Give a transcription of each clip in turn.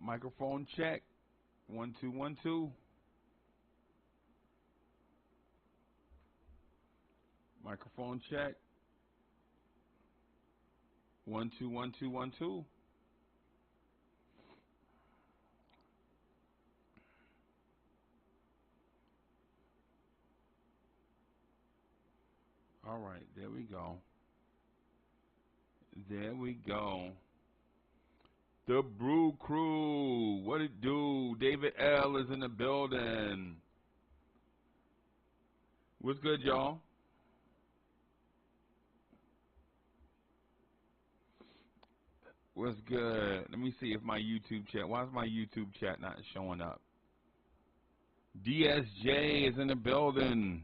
Microphone check. 1 2 1 2. Microphone check. 1 2 1 2 1 2. All right, there we go. There we go. The Brew Crew. What it do? David L is in the building. What's good, y'all? What's good? Let me see if my YouTube chat. Why is my YouTube chat not showing up? DSJ is in the building.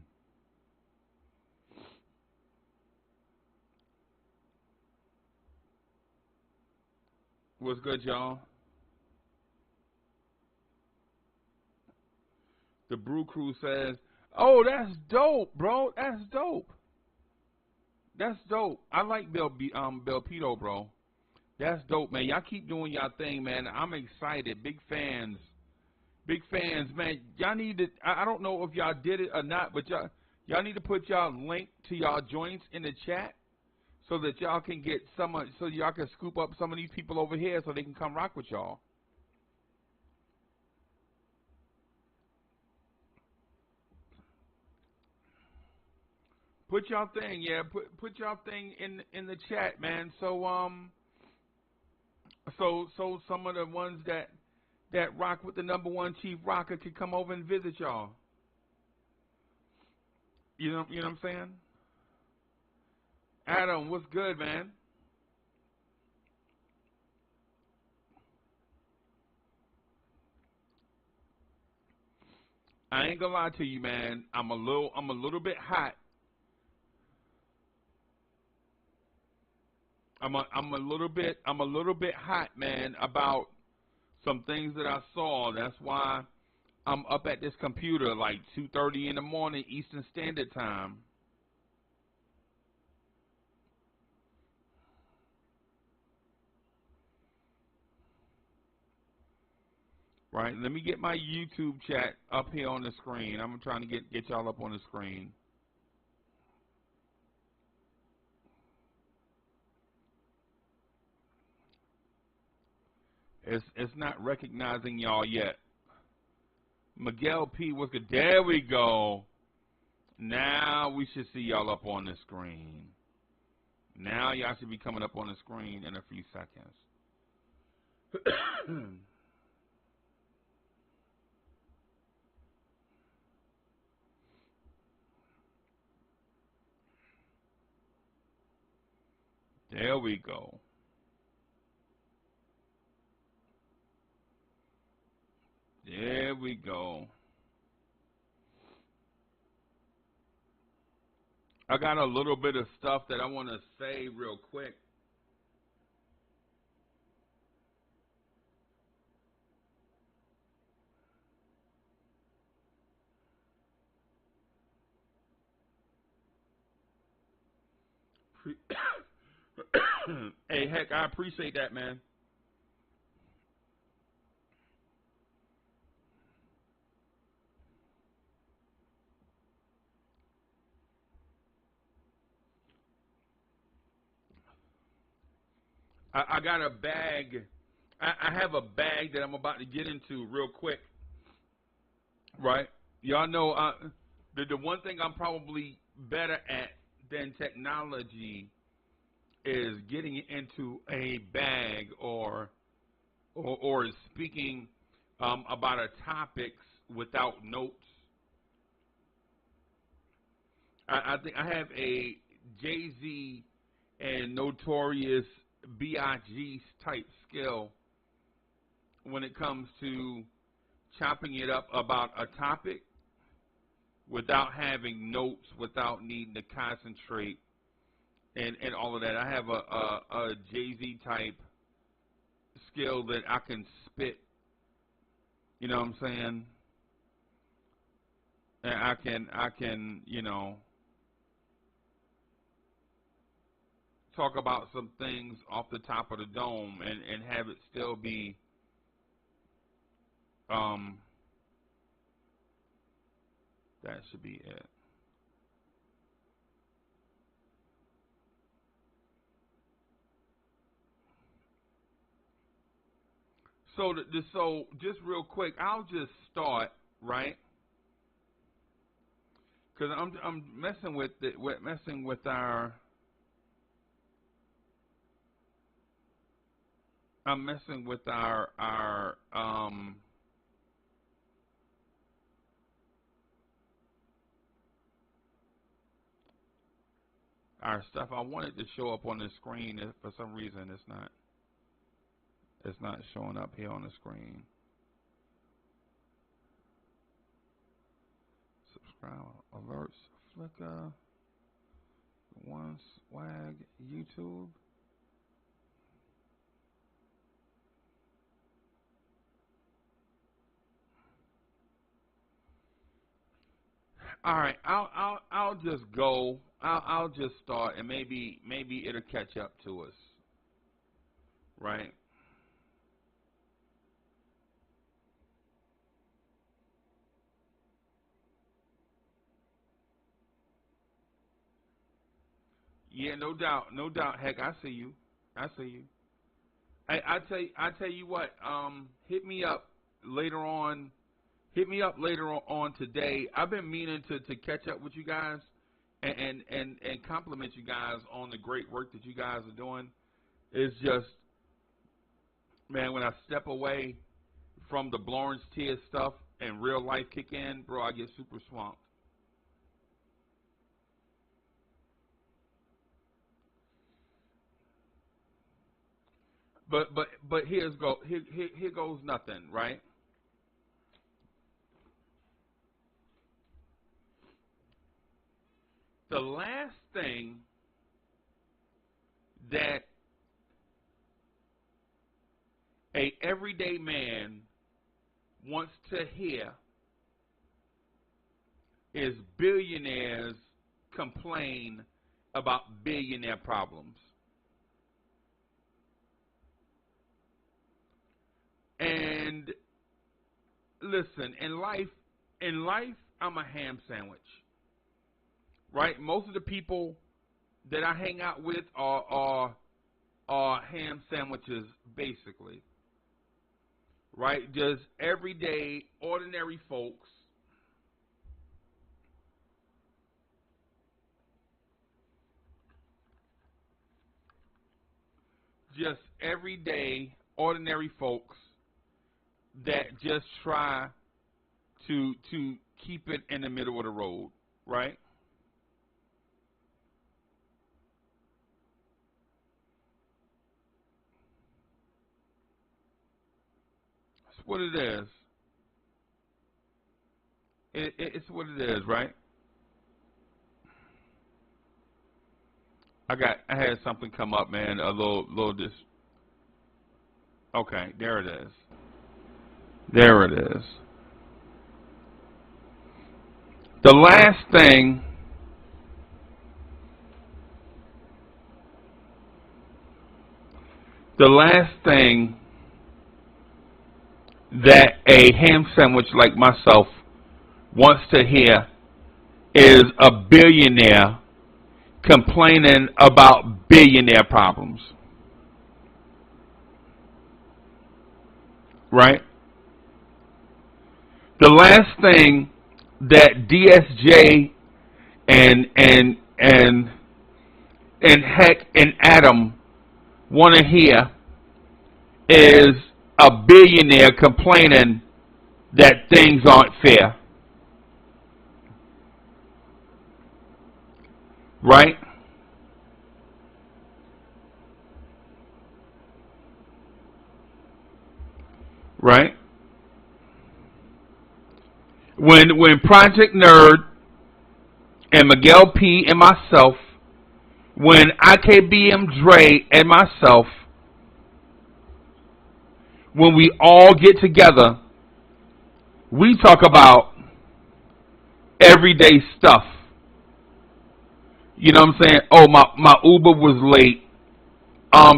What's good, y'all? The Brew Crew says, "Oh, that's dope, bro. That's dope. That's dope. I like Belpedo, bro. That's dope, man. Y'all keep doing y'all thing, man. I'm excited. Big fans. Big fans, man. Y'all need to, I don't know if y'all did it or not, but y'all need to put y'all link to y'all joints in the chat so that y'all can get so y'all can scoop up some of these people over here so they can come rock with y'all. Put y'all thing, yeah. Put y'all thing in the chat, man. So some of the ones that rock with the #1 chief rocker can come over and visit y'all. You know what I'm saying? Adam, what's good, man? I ain't gonna lie to you, man. I'm a little bit hot. I'm a little bit hot, man, about some things that I saw. That's why I'm up at this computer like 2:30 in the morning Eastern Standard Time. Right? Let me get my YouTube chat up here on the screen. I'm trying to get y'all up on the screen. It's not recognizing y'all yet. Miguel P. was good. There we go. Now we should see y'all up on the screen. Now y'all should be coming up on the screen in a few seconds. There we go. There we go. I got a little bit of stuff that I want to say real quick. Hey, heck, I appreciate that, man. I got a bag. I have a bag that I'm about to get into real quick. Right? Y'all know the one thing I'm probably better at than technology is getting into a bag or speaking about a topics without notes. I think I have a Jay-Z and Notorious B.I.G. type skill when it comes to chopping it up about a topic without having notes, without needing to concentrate and all of that. I have a Jay-Z type skill that I can spit, you know what I'm saying? And I can, talk about some things off the top of the dome and have it still be That should be it. So just real quick, I'll just start, right? Because I'm messing with our I'm messing with our stuff. I want it to show up on the screen. If for some reason it's not showing up here on the screen. Subscribe, alerts, Flickr, One Swag, YouTube. All right, I'll just go. I'll just start, and maybe it'll catch up to us, right? Yeah, no doubt, no doubt. Heck, I see you. I see you. I tell you what. Hit me up later on. Hit me up later on today. I've been meaning to catch up with you guys and compliment you guys on the great work that you guys are doing. It's just, man, when I step away from the Lawrence Tier stuff and real life kick in, bro, I get super swamped. But here goes nothing, right? The last thing that a everyday man wants to hear is billionaires complain about billionaire problems. And listen, in life, I'm a ham sandwich, right? Most of the people that I hang out with are ham sandwiches, basically, right? Just everyday, ordinary folks. Just everyday, ordinary folks that just try to keep it in the middle of the road, right? That's what it is. It's what it is, right? I had something come up, man. A little dis. Okay, there it is. There it is. The last thing. The last thing that a ham sandwich like myself wants to hear is a billionaire complaining about billionaire problems. Right? The last thing that DSJ and and and and Heck and Adam want to hear is a billionaire complaining that things aren't fair. Right? Right? When Project Nerd and Miguel P and myself, when IKBM Dre and myself, when we all get together, we talk about everyday stuff. You know what I'm saying? Oh, my Uber was late.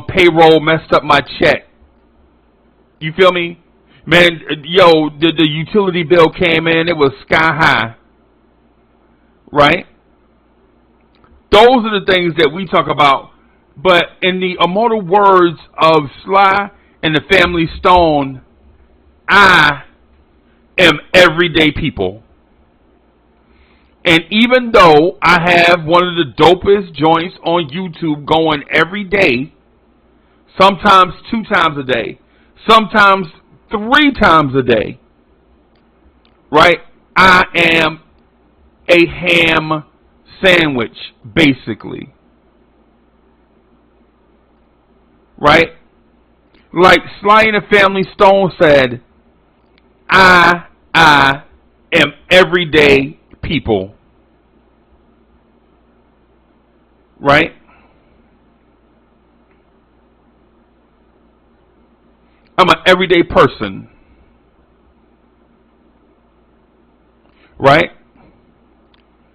Payroll messed up my check. You feel me? Man, yo, the utility bill came in, it was sky high, right? Those are the things that we talk about. But in the immortal words of Sly and the Family Stone, I am everyday people. And even though I have one of the dopest joints on YouTube going every day, sometimes 2 times a day, sometimes 3 times a day, right? I am a ham sandwich, basically. Right? Like Sly and the Family Stone said, I am everyday people. Right? I'm an everyday person. Right?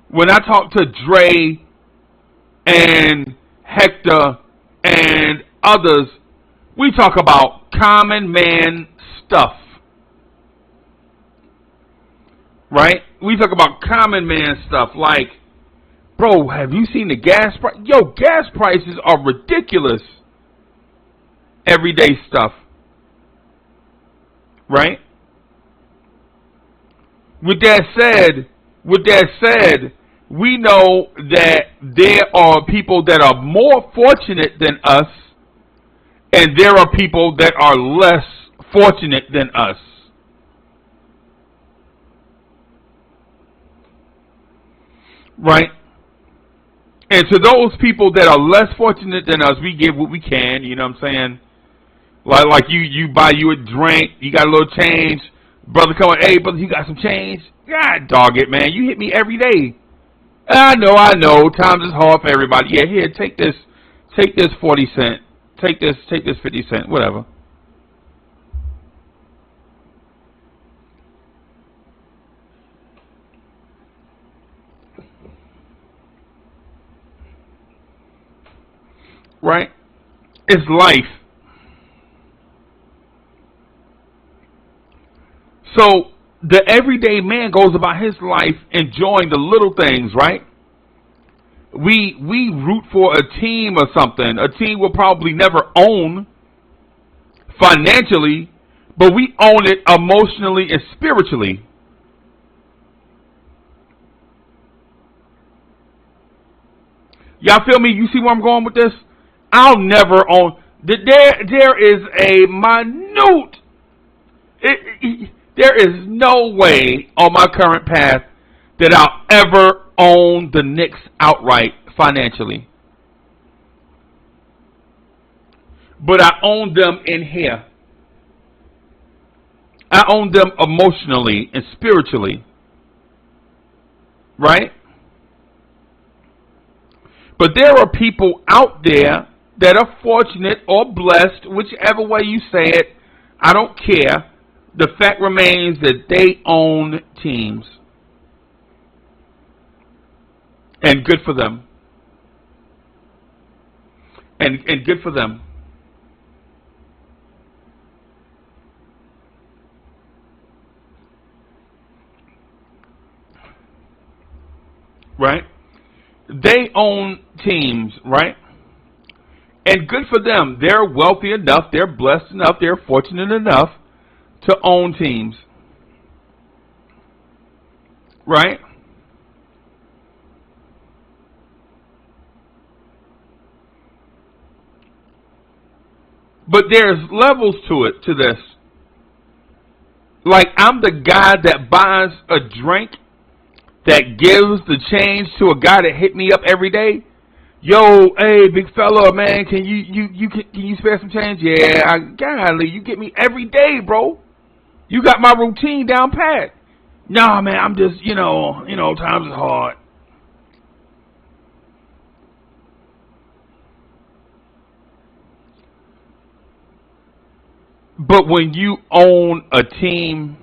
When I talk to Dre and Hector and others, we talk about common man stuff. Right? We talk about common man stuff like, bro, have you seen the gas price? Yo, gas prices are ridiculous. Everyday stuff. Right? With that said, we know that there are people that are more fortunate than us, and there are people that are less fortunate than us. Right? And to those people that are less fortunate than us, we give what we can, you know what I'm saying? Like you buy you a drink, you got a little change, brother come on, hey brother, you got some change? God dog it, man, you hit me every day. I know, times is hard for everybody. Yeah, here, take this 40 cent. Take this 50 cent, whatever. Right? It's life. So the everyday man goes about his life enjoying the little things, right? We root for a team or something. A team we'll probably never own financially, but we own it emotionally and spiritually. Y'all feel me? You see where I'm going with this? I'll never own. There is a minute. There is no way on my current path that I'll ever own the Knicks outright financially. But I own them in here. I own them emotionally and spiritually. Right? But there are people out there that are fortunate or blessed, whichever way you say it, I don't care. The fact remains that they own teams. And good for them. And good for them. Right? They own teams, right? And good for them. They're wealthy enough, they're blessed enough, they're fortunate enough to own teams. Right? But there's levels to this. Like, I'm the guy that buys a drink that gives the change to a guy that hit me up every day. Yo, hey, big fella, man, can you spare some change? Yeah, golly, you get me every day, bro. You got my routine down pat. Nah, man, I'm just, times is hard. But when you own a team,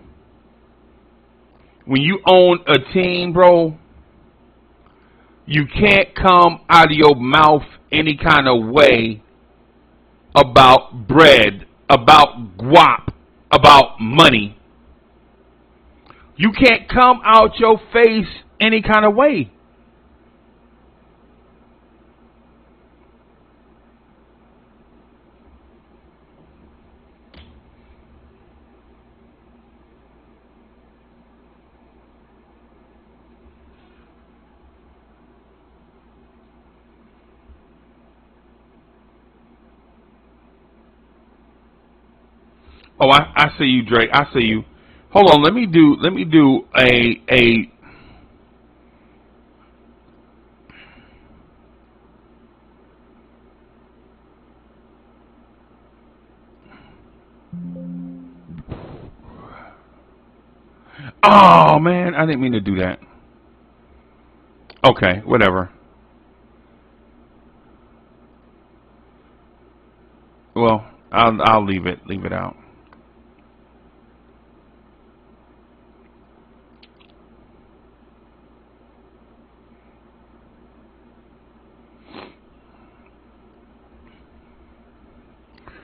bro, you can't come out of your mouth any kind of way about bread, about guap, about money. You can't come out your face any kind of way. Oh, I see you, Drake. I see you. Hold on. Let me do a. Oh man, I didn't mean to do that. Okay, whatever. Well, I'll leave it out.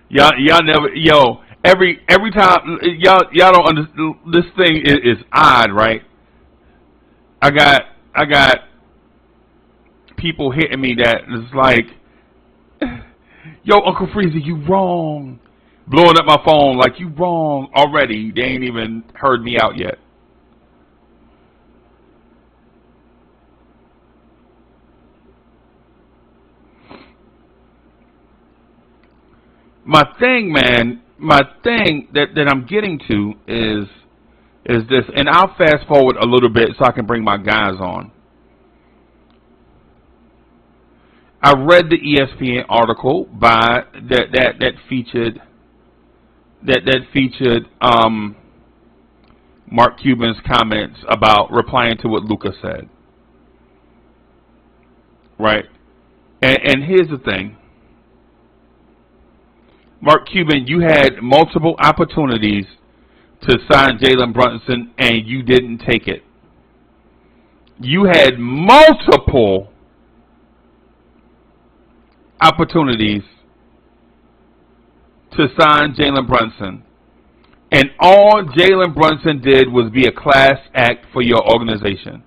Y'all never, every time, y'all don't understand, this thing is odd, right? I got people hitting me that is like, yo, Uncle Freezy, you wrong. Blowing up my phone like you wrong already. They ain't even heard me out yet. My thing, man, that I'm getting to is this, and I'll fast forward a little bit so I can bring my guys on. I read the ESPN article by that featured Mark Cuban's comments about replying to what Luka said. Right? And here's the thing. Mark Cuban, you had multiple opportunities to sign Jalen Brunson, and you didn't take it. You had multiple opportunities to sign Jalen Brunson, and all Jalen Brunson did was be a class act for your organization.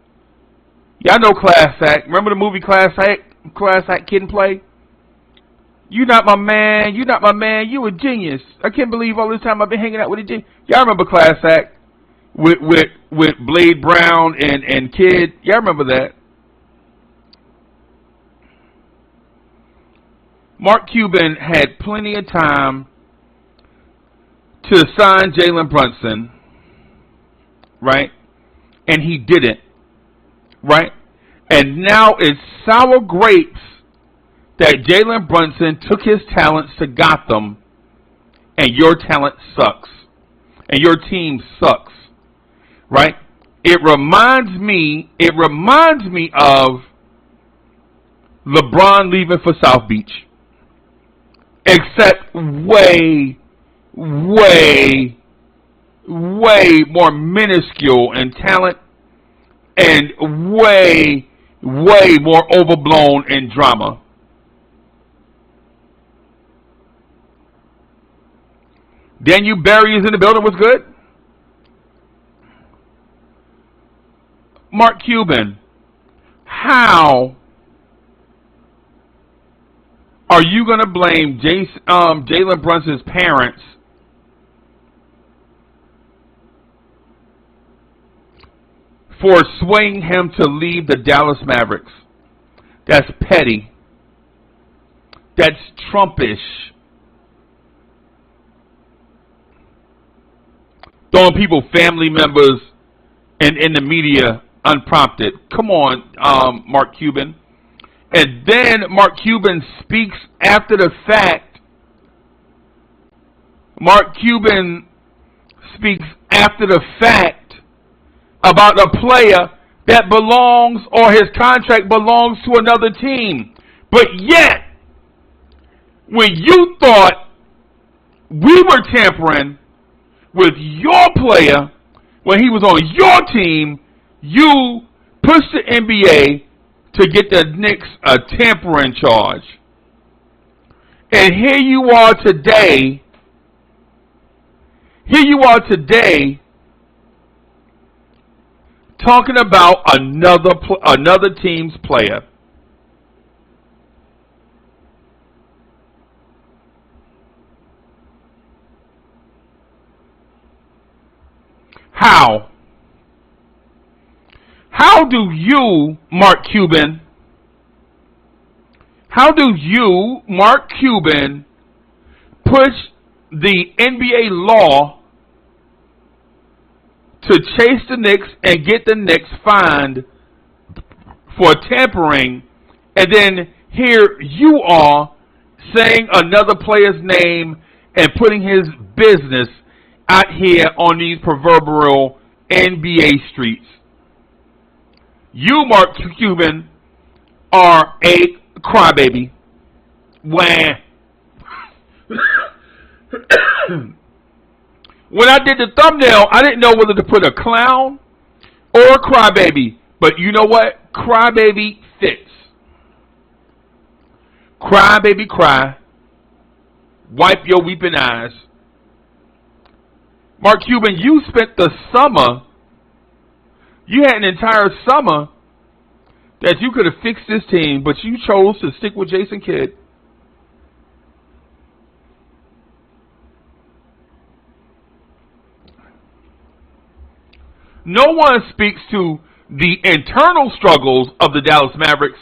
Y'all know Class Act. Remember the movie Class Act? Class Act Kid and Play? You not my man. You not my man. You a genius. I can't believe all this time I've been hanging out with a genius. Y'all remember Class Act with Blade Brown and Kid? Y'all remember that? Mark Cuban had plenty of time to sign Jalen Brunson, right? And he didn't, right? And now it's sour grapes that Jalen Brunson took his talents to Gotham, and your talent sucks, and your team sucks, right? It reminds me of LeBron leaving for South Beach, except way more minuscule in talent and way more overblown in drama. Daniel Barry is in the building. What's good? Mark Cuban, how are you going to blame Jalen Brunson's parents for swaying him to leave the Dallas Mavericks? That's petty. That's Trumpish. Throwing people, family members, in the media unprompted. Come on, Mark Cuban. And then Mark Cuban speaks after the fact. Mark Cuban speaks after the fact about a player that belongs, or his contract belongs to another team. But yet, when you thought we were tampering with your player when he was on your team, you pushed the NBA to get the Knicks a tampering charge. And here you are today. Here you are today talking about another team's player. How? How do you, Mark Cuban, push the NBA law to chase the Knicks and get the Knicks fined for tampering, and then here you are saying another player's name and putting his business out here on these proverbial NBA streets? You, Mark Cuban, are a crybaby. When I did the thumbnail, I didn't know whether to put a clown or a crybaby. But you know what? Crybaby fits. Cry, baby, cry. Wipe your weeping eyes. Mark Cuban, you spent the summer, you had an entire summer that you could have fixed this team, but you chose to stick with Jason Kidd. No one speaks to the internal struggles of the Dallas Mavericks.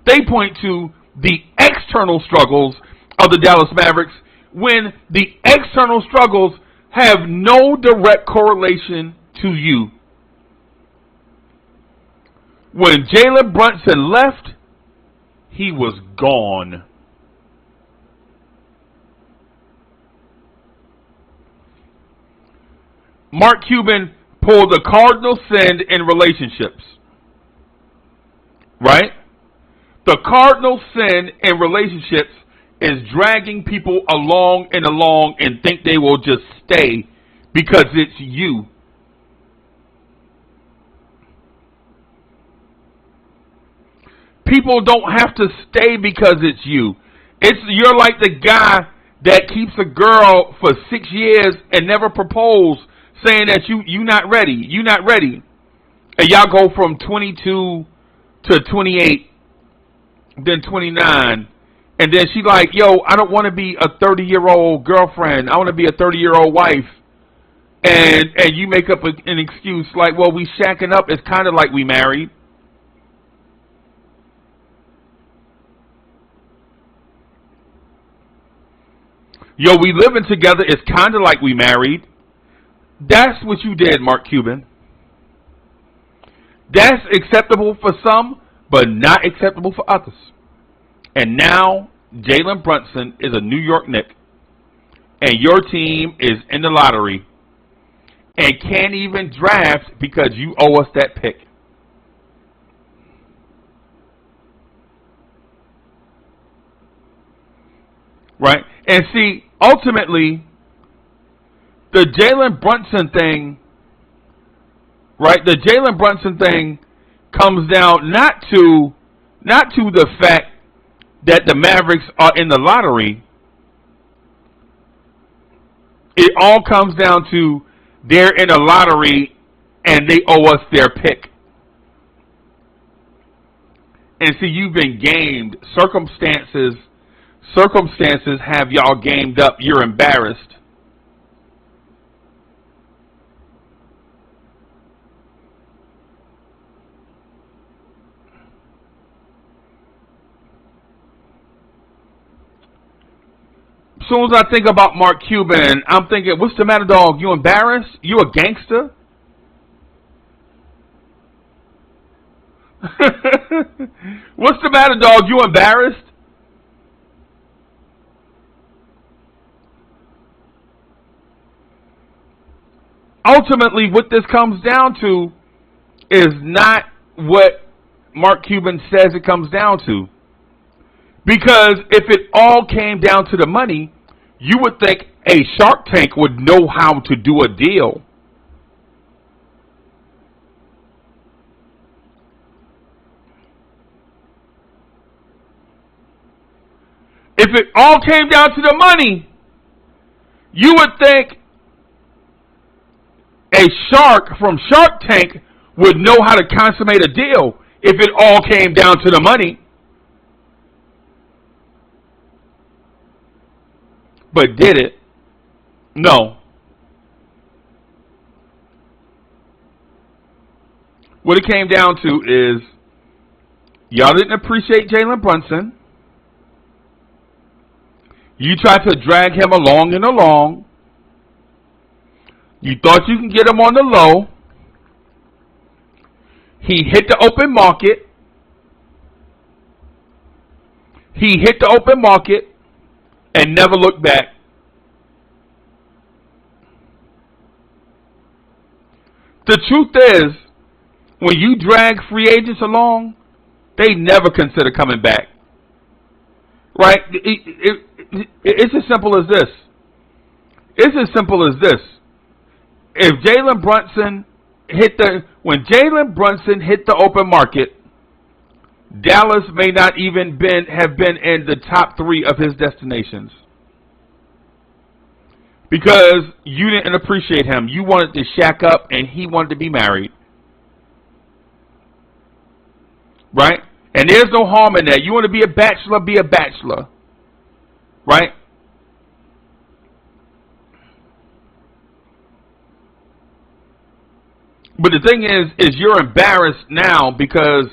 They point to the external struggles of the Dallas Mavericks when the external struggles have no direct correlation to you. When Jalen Brunson left, he was gone. Mark Cuban pulled the cardinal sin in relationships. Right? The cardinal sin in relationships is dragging people along and think they will just stay because it's you. People don't have to stay because it's you. You're like the guy that keeps a girl for 6 years and never propose, saying that you not ready. You not ready. And y'all go from 22 to 28, then 29. And then she like, yo, I don't want to be a 30-year-old girlfriend. I want to be a 30-year-old wife. And you make up an excuse like, well, we shacking up. It's kind of like we married. Yo, we living together. It's kind of like we married. That's what you did, Mark Cuban. That's acceptable for some, but not acceptable for others. And now, Jalen Brunson is a New York Knick, and your team is in the lottery and can't even draft because you owe us that pick. Right? And see, ultimately, the Jalen Brunson thing, right? The Jalen Brunson thing comes down not to the fact that the Mavericks are in the lottery. It all comes down to they're in a lottery and they owe us their pick. And see, you've been gamed. Circumstances have y'all gamed up. You're embarrassed. As soon as I think about Mark Cuban, I'm thinking, what's the matter, dog? You embarrassed? You a gangster? What's the matter, dog? You embarrassed? Ultimately, what this comes down to is not what Mark Cuban says it comes down to. Because if it all came down to the money, you would think a Shark Tank would know how to do a deal. If it all came down to the money, you would think A shark from Shark Tank would know how to consummate a deal if it all came down to the money. But did it? No. What it came down to is y'all didn't appreciate Jalen Brunson. You tried to drag him along and along. You thought you can get him on the low. He hit the open market. He hit the open market and never looked back. The truth is, when you drag free agents along, they never consider coming back. Right? It's as simple as this. It's as simple as this. If Jalen Brunson when Jalen Brunson hit the open market, Dallas may not even have been in the top 3 of his destinations. Because you didn't appreciate him. You wanted to shack up and he wanted to be married. Right? And there's no harm in that. You want to be a bachelor, be a bachelor. Right? But the thing is you're embarrassed now because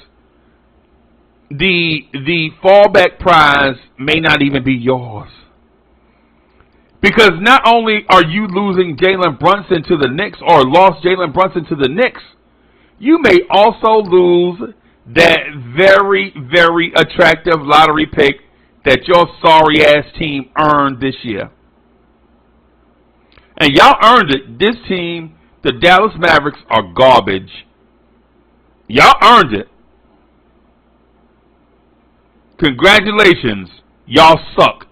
the fallback prize may not even be yours. Because not only are you losing Jalen Brunson to the Knicks or lost Jalen Brunson to the Knicks, you may also lose that very, very attractive lottery pick that your sorry-ass team earned this year. And y'all earned it. This team, the Dallas Mavericks, are garbage. Y'all earned it. Congratulations. Y'all suck.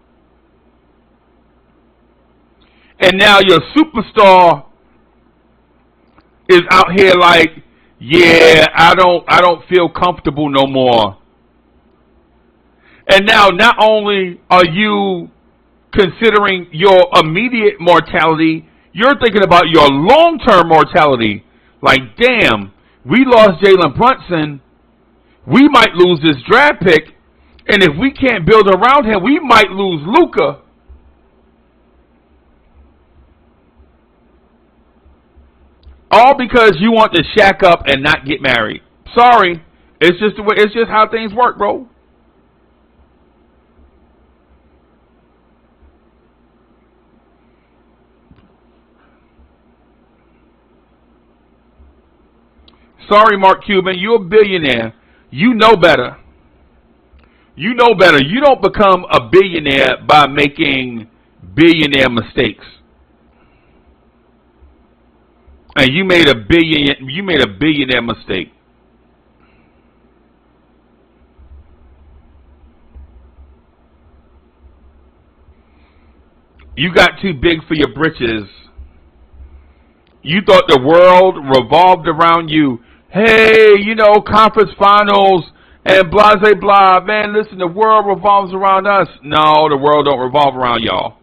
And now your superstar is out here like, yeah, I don't feel comfortable no more. And now not only are you considering your immediate mortality, you're thinking about your long-term mortality. Like, damn, we lost Jalen Brunson. We might lose this draft pick. And if we can't build around him, we might lose Luka. All because you want to shack up and not get married. Sorry. It's just the way, it's just how things work, bro. Sorry, Mark Cuban, you're a billionaire. You know better. You know better. You don't become a billionaire by making billionaire mistakes. And you made a billionaire mistake. You got too big for your britches. You thought the world revolved around you. Hey, conference finals and blah, blah, blah. Man, listen, the world revolves around us. No, the world don't revolve around y'all.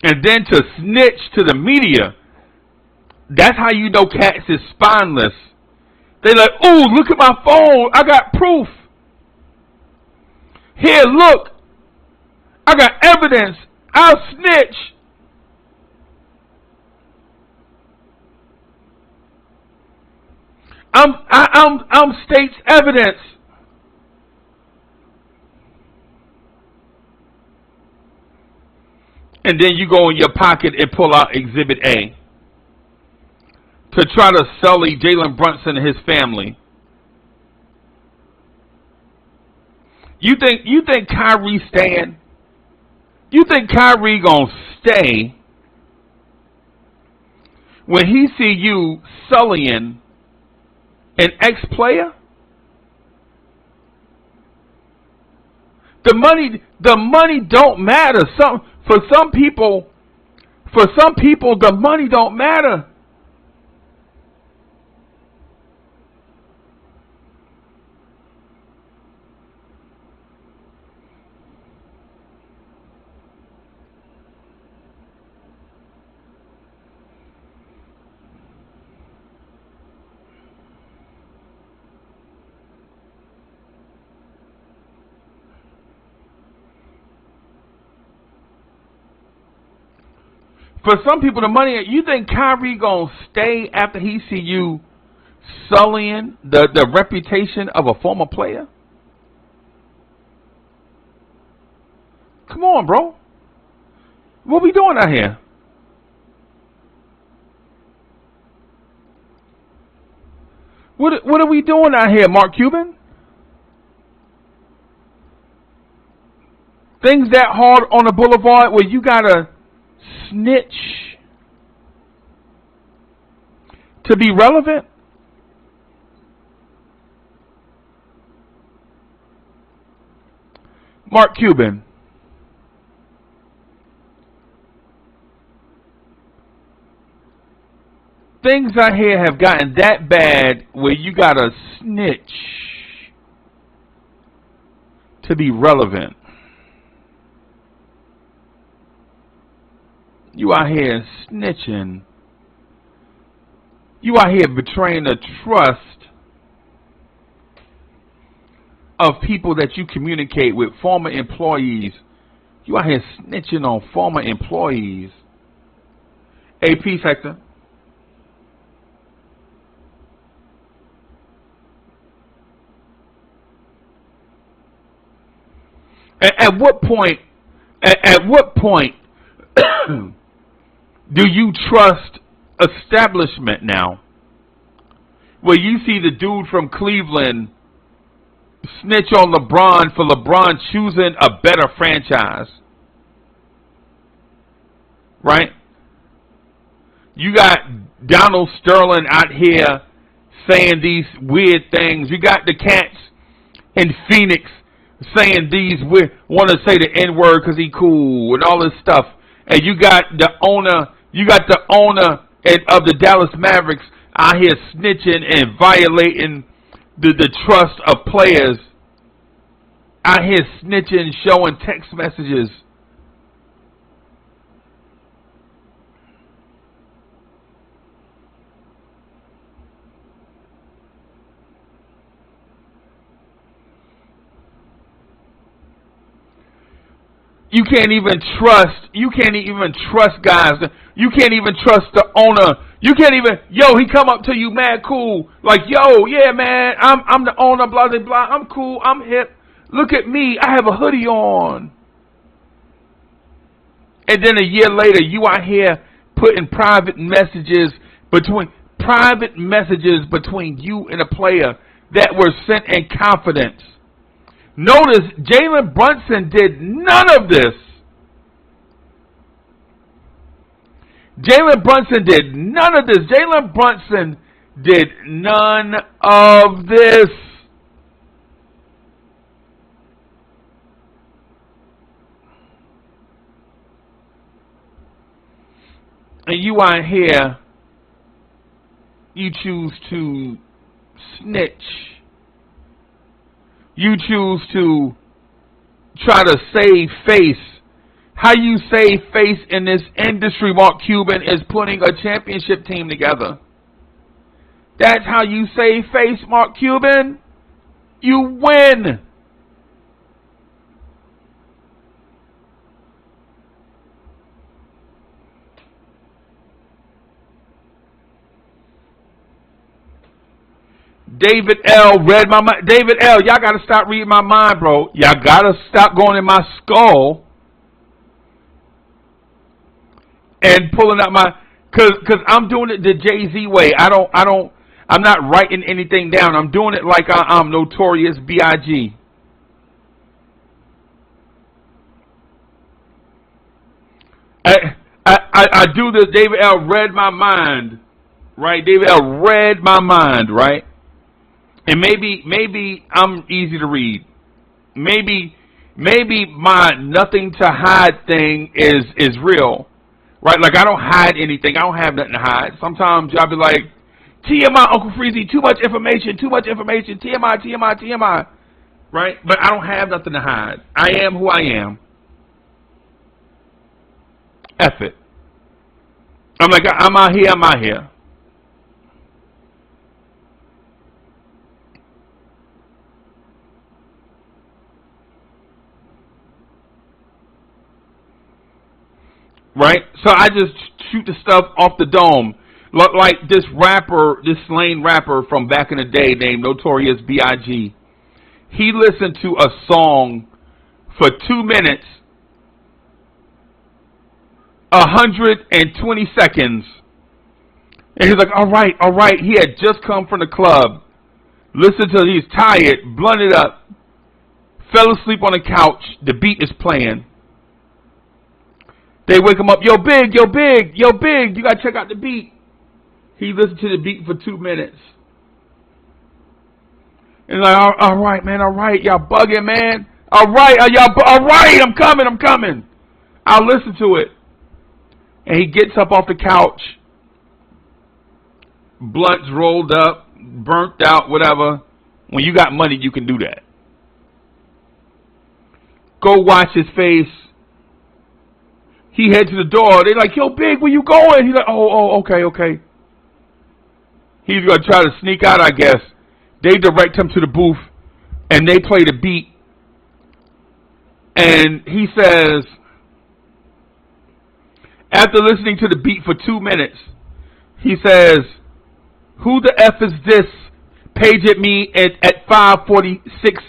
And then to snitch to the media, that's how you know cats is spineless. They like, ooh, look at my phone. I got proof. Here, look. I got evidence. I'll snitch. I'm state's evidence. And then you go in your pocket and pull out Exhibit A to try to sully Jalen Brunson and his family. You think Kyrie staying? You think Kyrie gonna stay when he see you sullying an ex-player? The money don't matter. For some people, the money don't matter. For some people, the money. You think Kyrie gonna stay after he see you sullying the reputation of a former player? Come on, bro. What we doing out here? What are we doing out here, Mark Cuban? Things that hard on the boulevard where you gotta snitch to be relevant? Mark Cuban. Things out here have gotten that bad where you gotta snitch to be relevant. You out here snitching. You out here betraying the trust of people that you communicate with, former employees. You out here snitching on former employees. Hey, peace, Hector. At what point? At what point do you trust establishment now? Where you see the dude from Cleveland snitch on LeBron for LeBron choosing a better franchise, right? You got Donald Sterling out here saying these weird things. You got the cats in Phoenix saying these weird, want to say the N-word because he cool and all this stuff. And you got the owner of the Dallas Mavericks out here snitching and violating the trust of players. Out here snitching, showing text messages. You can't even trust guys. You can't even trust the owner. You can't even, he come up to you mad cool. Like, yeah, man, I'm the owner, blah, blah, blah. I'm cool, I'm hip. Look at me, I have a hoodie on. And then a year later, you out here putting private messages between you and a player that were sent in confidence. Notice Jalen Brunson did none of this. Jalen Brunson did none of this. Jalen Brunson did none of this. And you out here, you choose to snitch. You choose to try to save face. How you save face in this industry, Mark Cuban, is putting a championship team together. That's how you save face, Mark Cuban. You win. David L. read my mind. David L., y'all got to stop reading my mind, bro. Y'all got to stop going in my skull and pulling out my, cause I'm doing it the Jay-Z way. I'm not writing anything down. I'm doing it like I'm Notorious B.I.G. I do this. David L. read my mind, right? David L. read my mind, right? And maybe I'm easy to read. Maybe my nothing to hide thing is real, right? Like I don't hide anything. I don't have nothing to hide. Sometimes y'all be like, TMI, Uncle Freezy, too much information, TMI, TMI, right? But I don't have nothing to hide. I am who I am. F it. I'm like, I'm out here. Right? So I just shoot the stuff off the dome. Like this rapper, this slain rapper from back in the day named Notorious B.I.G. He listened to a song for 2 minutes, 120 seconds. And he's like, all right. He had just come from the club. Listened to, he's tired, blunted up, fell asleep on the couch. The beat is playing. They wake him up, yo, big, you gotta check out the beat. He listened to the beat for 2 minutes. And like, all right, man, all right, y'all bugging, man. All right, I'm coming. I'll listen to it. And he gets up off the couch, blunts rolled up, burnt out, whatever. When you got money, you can do that. Go wash his face. He heads to the door. They're like, yo, big, where you going? He's like, oh, okay. He's going to try to sneak out, I guess. They direct him to the booth, and they play the beat. And he says, after listening to the beat for 2 minutes, he says, who the F is this? Page at me at 5:46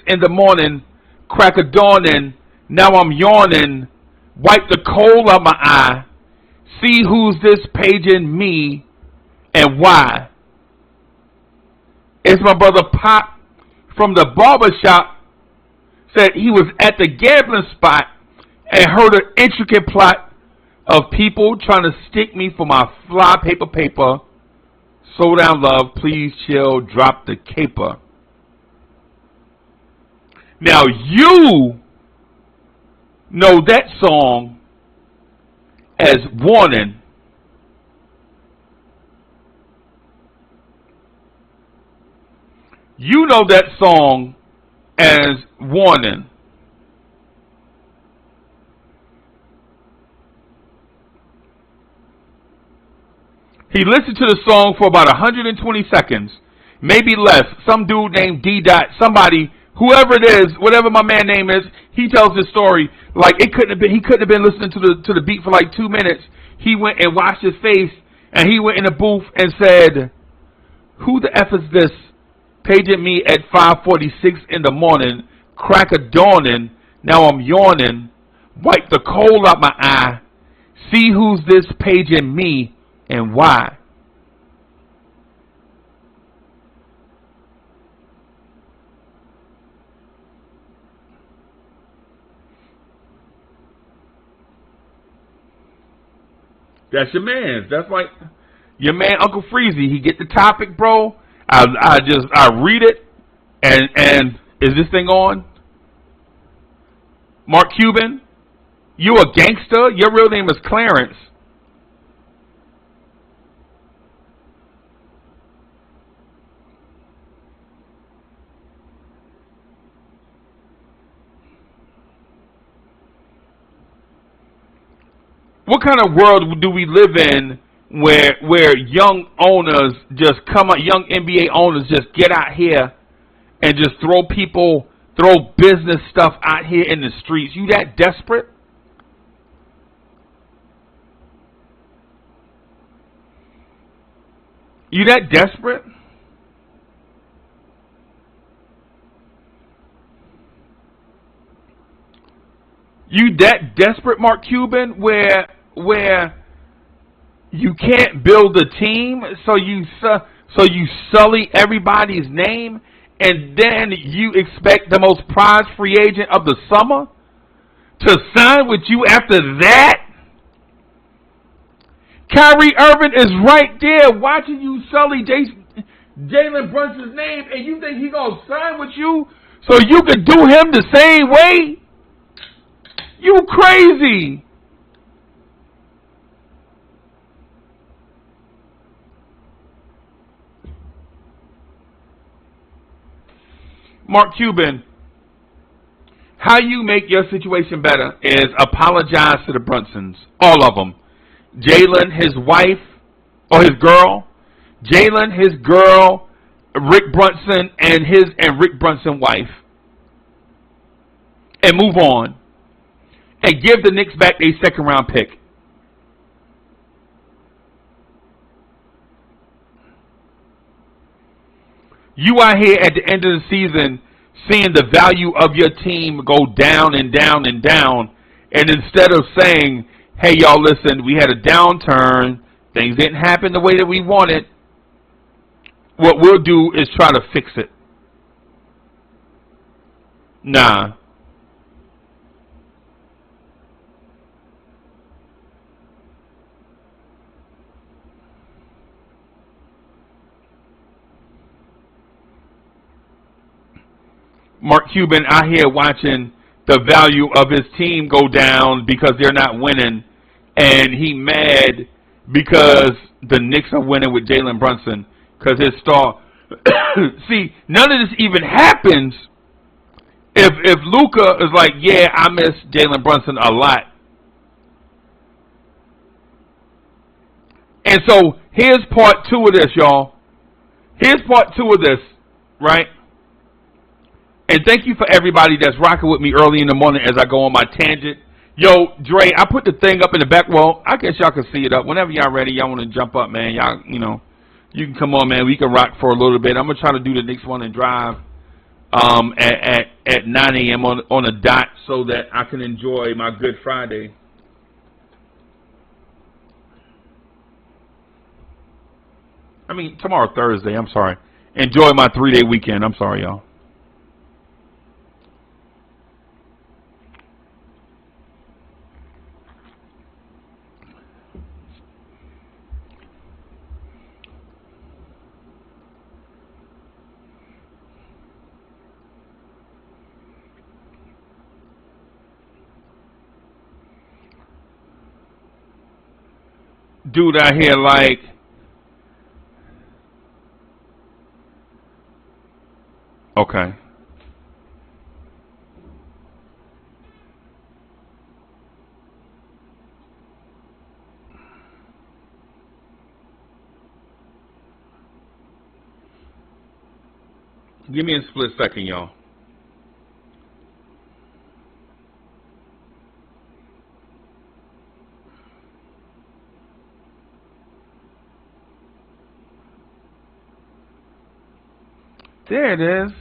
in the morning, crack of dawning. Now I'm yawning. Wipe the coal out my eye. See who's this paging me and why. It's my brother Pop from the barber shop. Said he was at the gambling spot and heard an intricate plot of people trying to stick me for my fly paper. Slow down, love. Please chill. Drop the caper. Now you know that song as Warning. You know that song as Warning. He listened to the song for about 120 seconds, maybe less. Some dude named D. Dot, somebody, whoever it is, whatever my man name is, he tells this story like it couldn't have been. He couldn't have been listening to the beat for like 2 minutes. He went and washed his face, and he went in the booth and said, "Who the F is this? Paging me at 5:46 in the morning, crack of dawning. Now I'm yawning. Wipe the coal out my eye. See who's this paging me and why." That's your man. That's like your man, Uncle Freezy. He get the topic, bro. I read it, and is this thing on? Mark Cuban, you a gangster? Your real name is Clarence. What kind of world do we live in where young owners just come out, young NBA owners just get out here and just throw business stuff out here in the streets? You that desperate? You that desperate? You that desperate, Mark Cuban, where you can't build a team, so you sully everybody's name, and then you expect the most prized free agent of the summer to sign with you after that? Kyrie Irving is right there watching you sully Jalen Brunson's name, and you think he's going to sign with you so you can do him the same way? You crazy. Mark Cuban, how you make your situation better is apologize to the Brunsons, all of them. Jalen, his wife, or his girl. Jalen, his girl, Rick Brunson, and Rick Brunson's wife. And move on. And give the Knicks back a second round pick. You out here at the end of the season seeing the value of your team go down and down and down, and instead of saying, hey, y'all, listen, we had a downturn, things didn't happen the way that we wanted, what we'll do is try to fix it. Nah. Mark Cuban out here watching the value of his team go down because they're not winning, and he mad because the Knicks are winning with Jalen Brunson because his star. See, none of this even happens if Luka is like, yeah, I miss Jalen Brunson a lot. And so here's part two of this, y'all. Here's part two of this, right? And thank you for everybody that's rocking with me early in the morning as I go on my tangent. Yo, Dre, I put the thing up in the back. Well, I guess y'all can see it up. Whenever y'all ready, y'all want to jump up, man. Y'all, you can come on, man. We can rock for a little bit. I'm going to try to do the next one and drive at 9 a.m. on a dot so that I can enjoy my Good Friday. I mean, tomorrow Thursday. I'm sorry. Enjoy my 3-day weekend. I'm sorry, y'all. Dude out here like, okay. Give me a split second, y'all. There it is.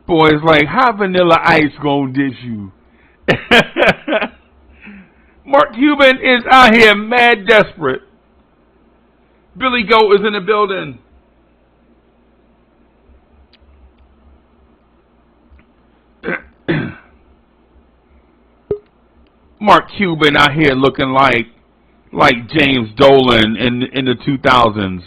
Boy, it's like, how Vanilla Ice gonna dish you? Mark Cuban is out here mad desperate. Billy Goat is in the building. Mark Cuban out here looking like James Dolan in the 2000s.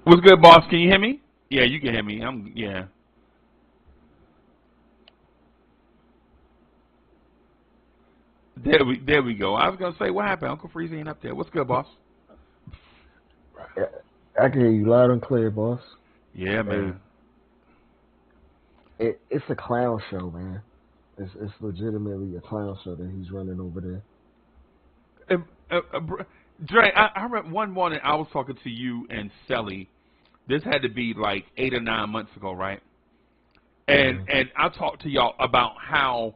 What's good, boss? Can you hear me? Yeah, you can hear me. Yeah. There we go. I was gonna say, what happened? Uncle Freeze ain't up there. What's good, boss? I can hear you loud and clear, boss. Yeah, man. It's a clown show, man. It's legitimately a clown show that he's running over there. Dre, I remember one morning I was talking to you and Sally. This had to be like 8 or 9 months ago, right? And I talked to y'all about how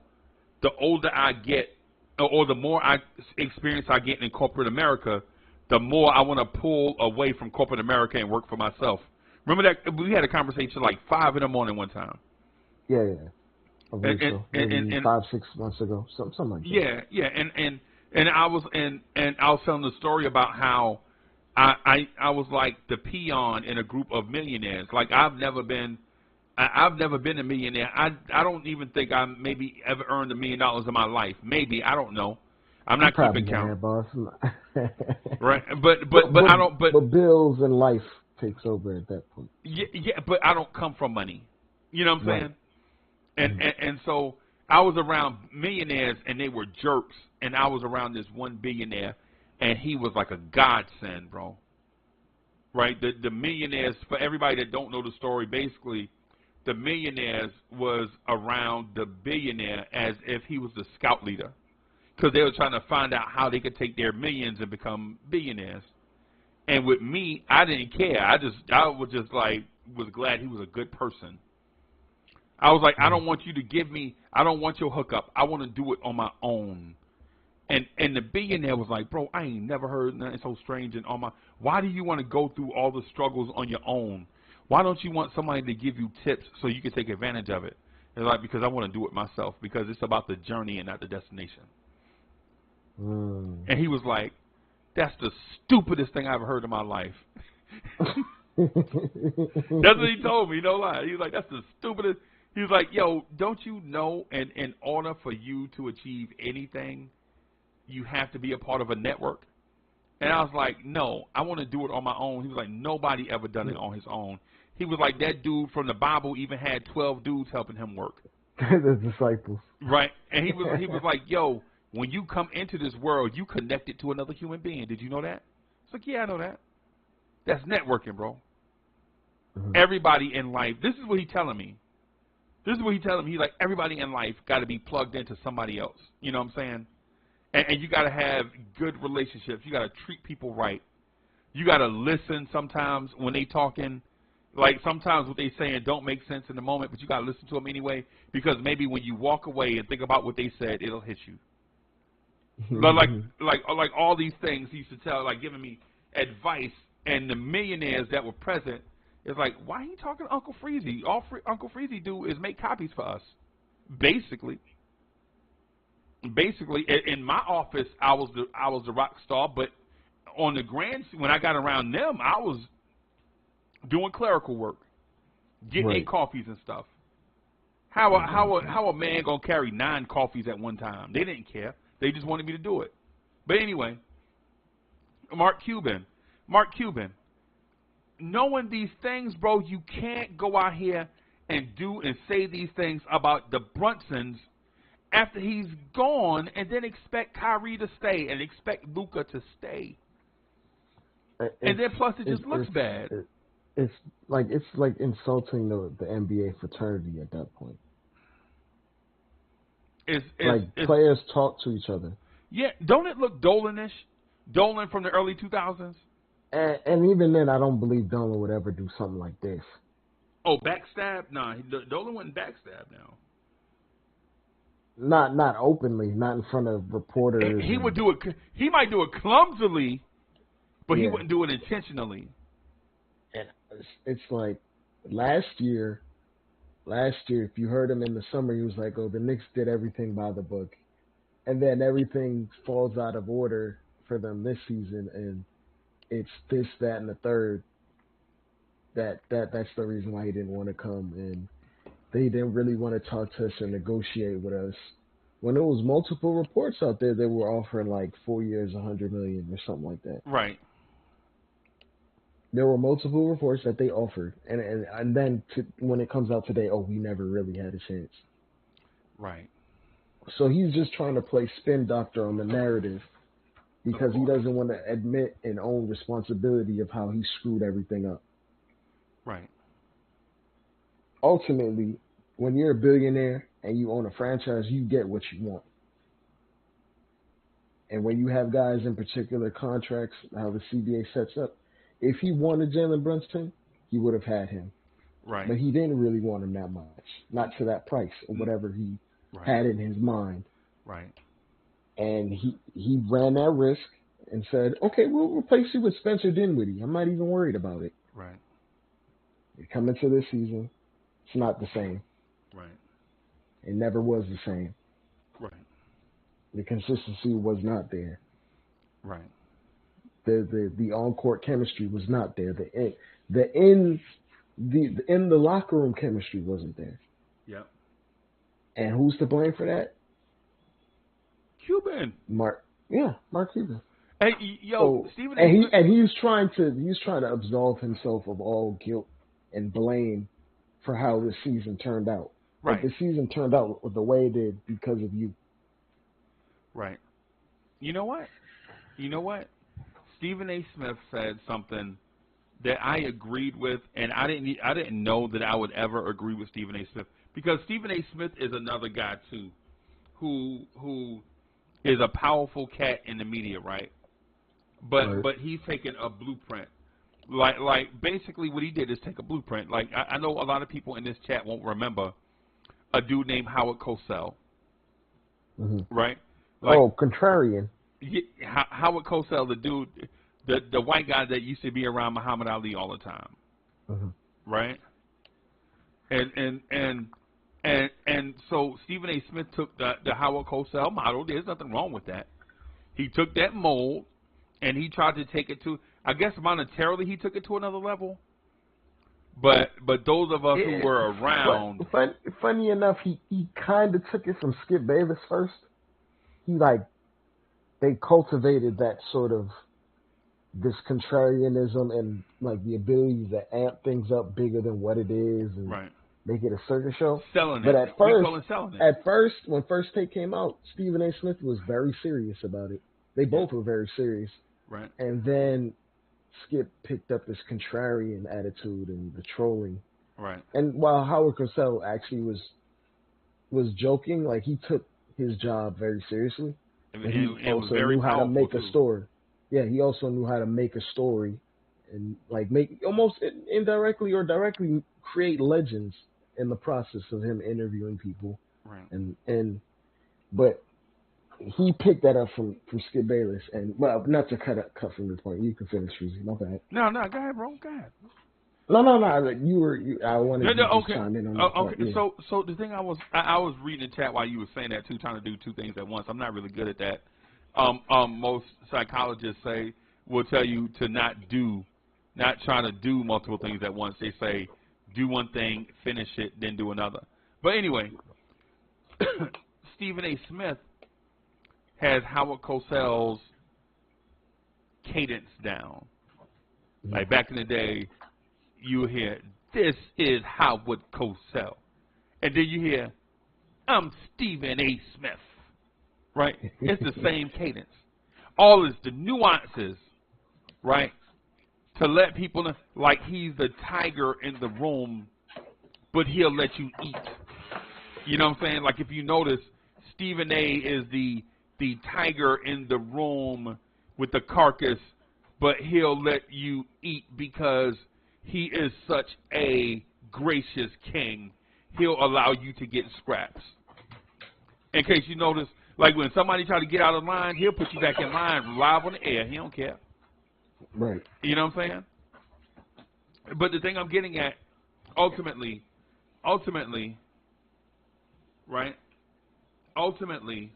the older I get, or the more experience I get in corporate America, the more I want to pull away from corporate America and work for myself. Remember that we had a conversation like 5 in the morning one time. Yeah. I believe so. Maybe 5, 6 months ago, something like that. Yeah. And I was telling the story about how I was like the peon in a group of millionaires. Like I've never been a millionaire. I don't even think I maybe ever earned $1 million in my life. Maybe, I don't know. I'm not keeping count. Boss. Right, but I don't. But bills and life takes over at that point. Yeah, but I don't come from money. You know what I'm saying? And so I was around millionaires and they were jerks, and I was around this one billionaire, and he was like a godsend, bro. Right? The millionaires, for everybody that don't know the story, basically, the millionaires was around the billionaire as if he was the scout leader, because they were trying to find out how they could take their millions and become billionaires. And with me, I didn't care. I was just like, was glad he was a good person. I was like, I don't want you to give me, I don't want your hookup. I want to do it on my own. And the billionaire was like, bro, I ain't never heard nothing so strange and on my. Why do you want to go through all the struggles on your own? Why don't you want somebody to give you tips so you can take advantage of it? It's like, because I want to do it myself, because it's about the journey and not the destination. And he was like, that's the stupidest thing I've ever heard in my life. That's what he told me, no lie. He was like, that's the stupidest. He was like, yo, don't you know in order for you to achieve anything, you have to be a part of a network? And I was like, no, I want to do it on my own. He was like, nobody ever done it on his own. He was like, that dude from the Bible even had 12 dudes helping him work. The disciples. Right. And he was like, yo, when you come into this world, you connected to another human being. Did you know that? It's like, yeah, I know that. That's networking, bro. Mm-hmm. Everybody in life, this is what he's telling me. This is what he's telling me. He's like, everybody in life got to be plugged into somebody else. You know what I'm saying? And you got to have good relationships. You got to treat people right. You got to listen sometimes when they talking. Like sometimes what they saying don't make sense in the moment, but you got to listen to them anyway, because maybe when you walk away and think about what they said, it'll hit you. like all these things he used to tell, like giving me advice, and the millionaires that were present, it's like, why are you talking to Uncle Freezy? All Uncle Freezy do is make copies for us, basically. Basically, in my office, I was the rock star, but on the grand, when I got around them, I was doing clerical work, getting right. coffees and stuff. How a man gonna carry 9 coffees at one time? They didn't care. They just wanted me to do it. But anyway, Mark Cuban, knowing these things, bro, you can't go out here and do and say these things about the Brunsons after he's gone, and then expect Kyrie to stay and expect Luka to stay. And then plus it just looks bad. It's like insulting the NBA fraternity at that point. Players talk to each other. Yeah, don't it look Dolan-ish? Dolan from the early 2000s? And even then, I don't believe Dolan would ever do something like this. Oh, backstab? Nah, Dolan wouldn't backstab now. Not openly, not in front of reporters. He would do it. He might do it clumsily, but he wouldn't do it intentionally. And it's like last year, if you heard him in the summer, he was like, "Oh, the Knicks did everything by the book," and then everything falls out of order for them this season, and it's this, that, and the third. That's the reason why he didn't want to come, and they didn't really want to talk to us and negotiate with us. When there was multiple reports out there, they were offering like 4 years, $100 million or something like that. Right. There were multiple reports that they offered, and then when it comes out today, oh, we never really had a chance. Right. So he's just trying to play spin doctor on the narrative because he doesn't want to admit and own responsibility of how he screwed everything up. Right. Ultimately, when you're a billionaire and you own a franchise, you get what you want. And when you have guys in particular contracts, how the CBA sets up, if he wanted Jalen Brunson, he would have had him. Right. But he didn't really want him that much, not to that price or whatever he had in his mind. Right. And he ran that risk and said, okay, we'll replace you with Spencer Dinwiddie. I'm not even worried about it. Right. You come into this season, it's not the same. Right. It never was the same. Right. The consistency was not there. Right. The on-court chemistry was not there. The in the locker room chemistry wasn't there. Yep. And who's to blame for that? Cuban. Mark Cuban. Hey, Stephen. And he was trying to absolve himself of all guilt and blame for how the season turned out. Right. Like the season turned out the way it did because of you. Right. You know what? Stephen A. Smith said something that I agreed with, and I didn't know that I would ever agree with Stephen A. Smith, because Stephen A. Smith is another guy too, who is a powerful cat in the media, right? But he's taken a blueprint. Like basically what he did is take a blueprint. Like I know a lot of people in this chat won't remember, a dude named Howard Cosell, Mm-hmm. right? Like, Contrarian. Howard Cosell, the dude, the white guy that used to be around Muhammad Ali all the time, Mm-hmm. right? And so Stephen A. Smith took the Howard Cosell model. There's nothing wrong with that. He took that mold and he tried to take it to, I guess monetarily he took it to another level. But those of us who were around, funny enough, he kind of took it from Skip Bayless first. They cultivated that sort of this contrarianism and like the ability to amp things up bigger than what it is and right, make it a circus show. selling But it. at first, when First Take came out, Stephen A. Smith was very serious about it. They both were very serious. Right. And then Skip picked up this contrarian attitude and the trolling. Right. And while Howard Cosell actually was joking, like he took his job very seriously. And he also knew how to make a story. Yeah, he also knew how to make a story and like make almost indirectly or directly create legends in the process of him interviewing people. Right. But he picked that up from Skip Bayless, and well, not to cut from the point. You can finish, Rizzy. My bad. No, go ahead, bro. Go ahead. No. I wanted to chime in on that part. Okay. Yeah. So the thing I was reading the chat while you were saying that too, trying to do two things at once. I'm not really good at that. Most psychologists will tell you to not try to do multiple things at once. They say do one thing, finish it, then do another. But anyway, Stephen A. Smith has Howard Cosell's cadence down. Like back in the day, you hear, "This is Howard Cosell," and then you hear, "I'm Stephen A. Smith." Right? It's the same cadence. All is the nuances, right? To let people know, like he's the tiger in the room, but he'll let you eat. You know what I'm saying? Like if you notice, Stephen A. is the tiger in the room with the carcass, but he'll let you eat because he is such a gracious king. He'll allow you to get scraps. In case you notice, like when somebody try to get out of line, he'll put you back in line live on the air. He don't care. Right. You know what I'm saying? But the thing I'm getting at, ultimately, right? Ultimately,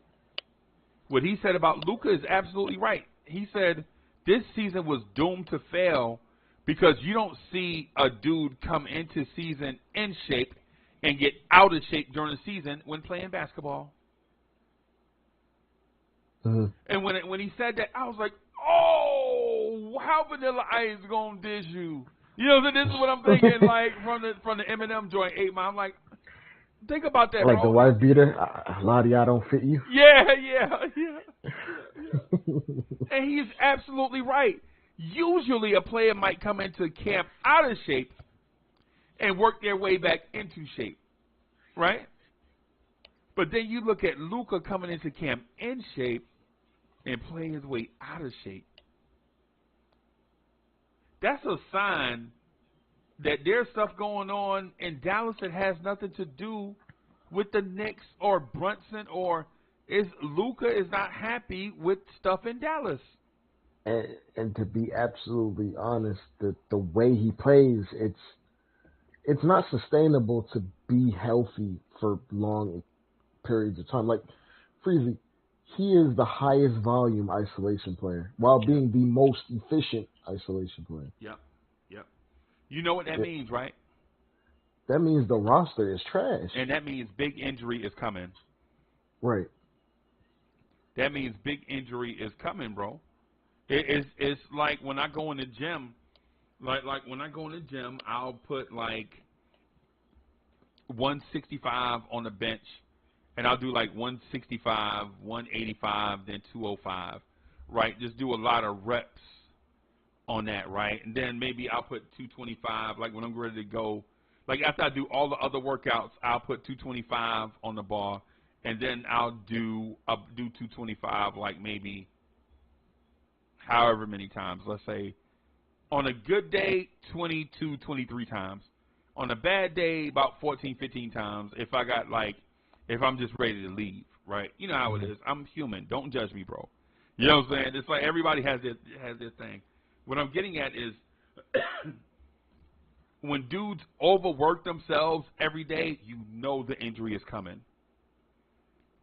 what he said about Luka is absolutely right. He said this season was doomed to fail because you don't see a dude come into season in shape and get out of shape during the season when playing basketball. Mm-hmm. And when he said that, I was like, oh, how Vanilla Ice gonna dish you? You know, this is what I'm thinking, like from the Eminem joint 8 Mile. I'm like, think about that, like bro. The wife beater. A lot of y'all don't fit you. Yeah. And he's absolutely right. Usually, a player might come into camp out of shape and work their way back into shape, right? But then you look at Luka coming into camp in shape and playing his way out of shape. That's a sign that there's stuff going on in Dallas that has nothing to do with the Knicks or Brunson or Luka is not happy with stuff in Dallas. And to be absolutely honest, the way he plays, it's not sustainable to be healthy for long periods of time. Like Freezy, he is the highest volume isolation player while being the most efficient isolation player. Yep. You know what that means, right? That means the roster is trash. And that means big injury is coming. Right. That means big injury is coming, bro. It's like when I go in the gym, like when I go in the gym, I'll put like 165 on the bench, and I'll do like 165, 185, then 205, right? Just do a lot of reps on that, right? And then maybe I'll put 225, like when I'm ready to go. Like after I do all the other workouts, I'll put 225 on the bar, and then I'll do 225 like maybe however many times. Let's say on a good day, 22, 23 times. On a bad day, about 14, 15 times. If I'm just ready to leave, right? You know how it is. I'm human. Don't judge me, bro. You know what I'm saying? It's like everybody has their thing. What I'm getting at is when dudes overwork themselves every day, you know the injury is coming,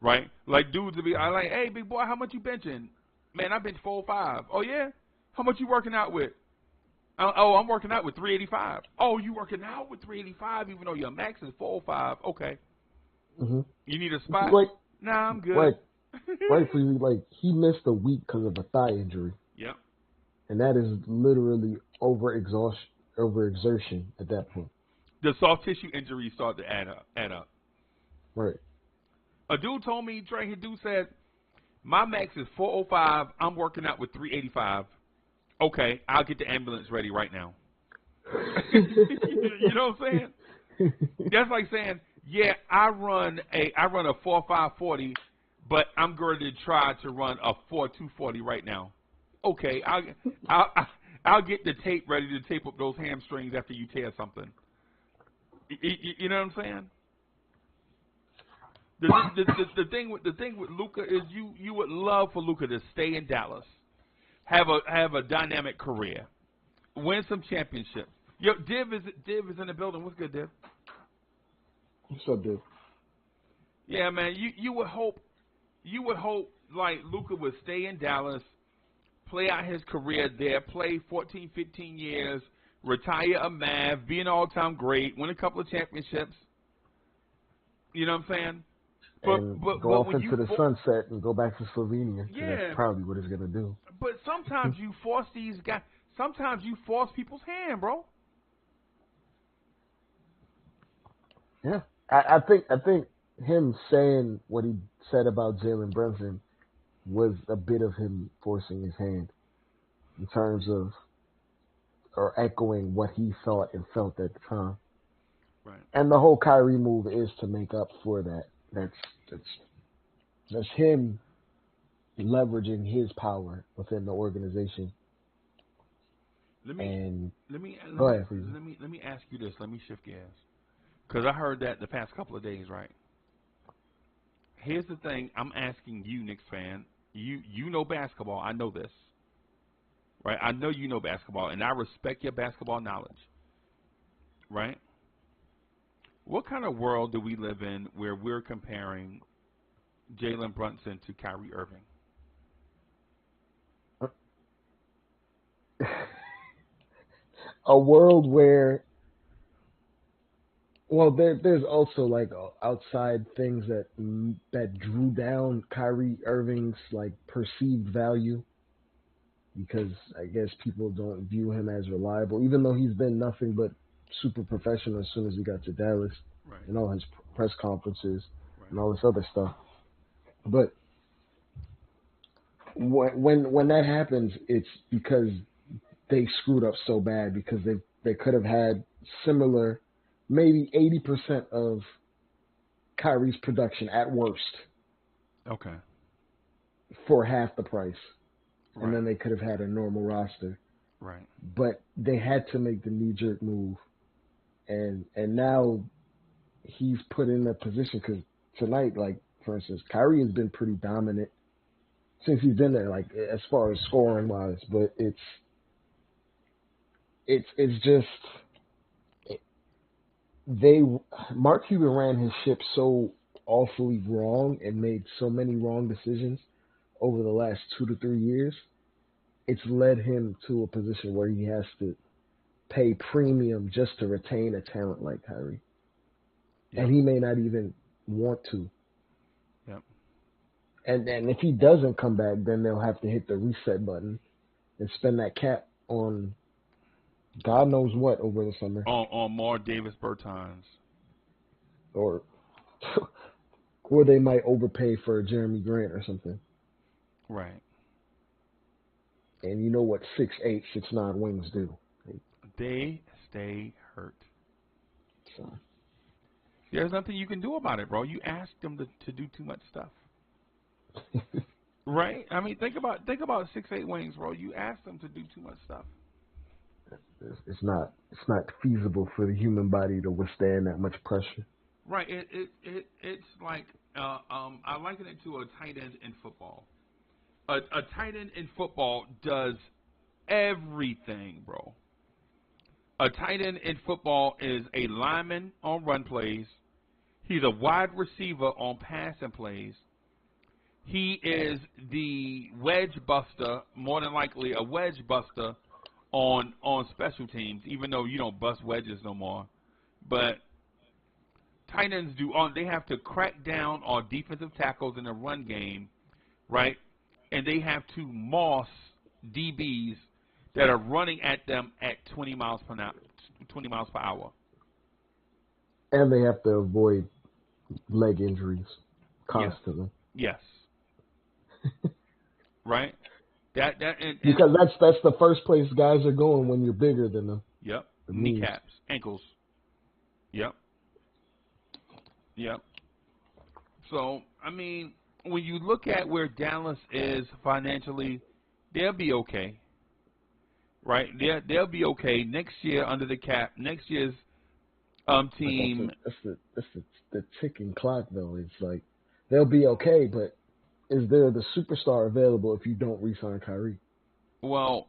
right? Like dudes will be like, hey, big boy, how much you benching? Man, I bench 405. Oh yeah? How much you working out with? Oh, I'm working out with 385. Oh, you working out with 385 even though your max is 405. Okay. Mm-hmm. You need a spot? Like, Nah, I'm good. rightfully, like he missed a week because of a thigh injury. Yep. And that is literally overexertion at that point. The soft tissue injuries start to add up. Right. A dude told me, Trey, dude said, my max is 405. I'm working out with 385. Okay, I'll get the ambulance ready right now. You know what I'm saying? That's like saying, yeah, I run a 4.540, but I'm going to try to run a 4.240 right now. Okay, I'll get the tape ready to tape up those hamstrings after you tear something. You know what I'm saying? The thing with Luka is you would love for Luka to stay in Dallas, have a dynamic career, win some championships. Yo, Div is in the building. What's good, Div? What's up, dude? Yeah, man. You would hope like Luka would stay in Dallas, play out his career there, play 14, 15 years, retire a Mav, be an all-time great, win a couple of championships. You know what I'm saying? But go off into the sunset and go back to Slovenia. Yeah, that's probably what it's gonna do. But sometimes you force these guys. Sometimes you force people's hand, bro. Yeah, I think him saying what he said about Jalen Brunson was a bit of him forcing his hand in terms of or echoing what he thought and felt at the time. Right. And the whole Kyrie move is to make up for that. That's him leveraging his power within the organization. Let me go ahead, please. Let me ask you this. Let me shift gears because I heard that the past couple of days, right? Here's the thing. I'm asking you, Knicks fan. You know basketball. I know this, right? I know you know basketball, and I respect your basketball knowledge, right? What kind of world do we live in where we're comparing Jalen Brunson to Kyrie Irving? A world where, well, there's also like outside things that drew down Kyrie Irving's like perceived value, because I guess people don't view him as reliable, even though he's been nothing but super professional as soon as he got to Dallas, Right. and all his press conferences, Right. and all this other stuff. But when that happens, it's because they screwed up so bad, because they could have had similar, maybe 80% of Kyrie's production at worst. Okay. For half the price. Right. And then they could have had a normal roster. Right. But they had to make the knee-jerk move. And now he's put in a position, because tonight, like, for instance, Kyrie has been pretty dominant since he's been there, like, as far as scoring-wise. But it's just Mark Cuban ran his ship so awfully wrong and made so many wrong decisions over the last 2 to 3 years. It's led him to a position where he has to pay premium just to retain a talent like Kyrie. Yep. And he may not even want to. Yep. And if he doesn't come back, then they'll have to hit the reset button and spend that cap on God knows what over the summer. On more Davis Bertans. Or they might overpay for Jeremy Grant or something. Right. And you know what 6'8", 6'9" wings do. They stay hurt. So there's nothing you can do about it, bro. You ask them to do too much stuff. Right? I mean, think about 6'8" wings, bro. You ask them to do too much stuff. It's not feasible for the human body to withstand that much pressure. Right. It's like I liken it to a tight end in football. A tight end in football does everything, bro. A tight end in football is a lineman on run plays. He's a wide receiver on passing plays. He is the wedge buster, more than likely a wedge buster on special teams, even though you don't bust wedges no more. But tight ends they have to crack down on defensive tackles in the run game, right? And they have to moss DBs that are running at them at 20 miles per hour. And they have to avoid leg injuries constantly. Yes. Right? Because that's the first place guys are going when you're bigger than them. Yep. The Kneecaps, ankles. Yep. So, I mean, when you look at where Dallas is financially, they'll be okay. Right? They'll be okay next year under the cap. Next year's team. That's the ticking clock, though. It's like they'll be okay, but is there the superstar available if you don't re-sign Kyrie? Well,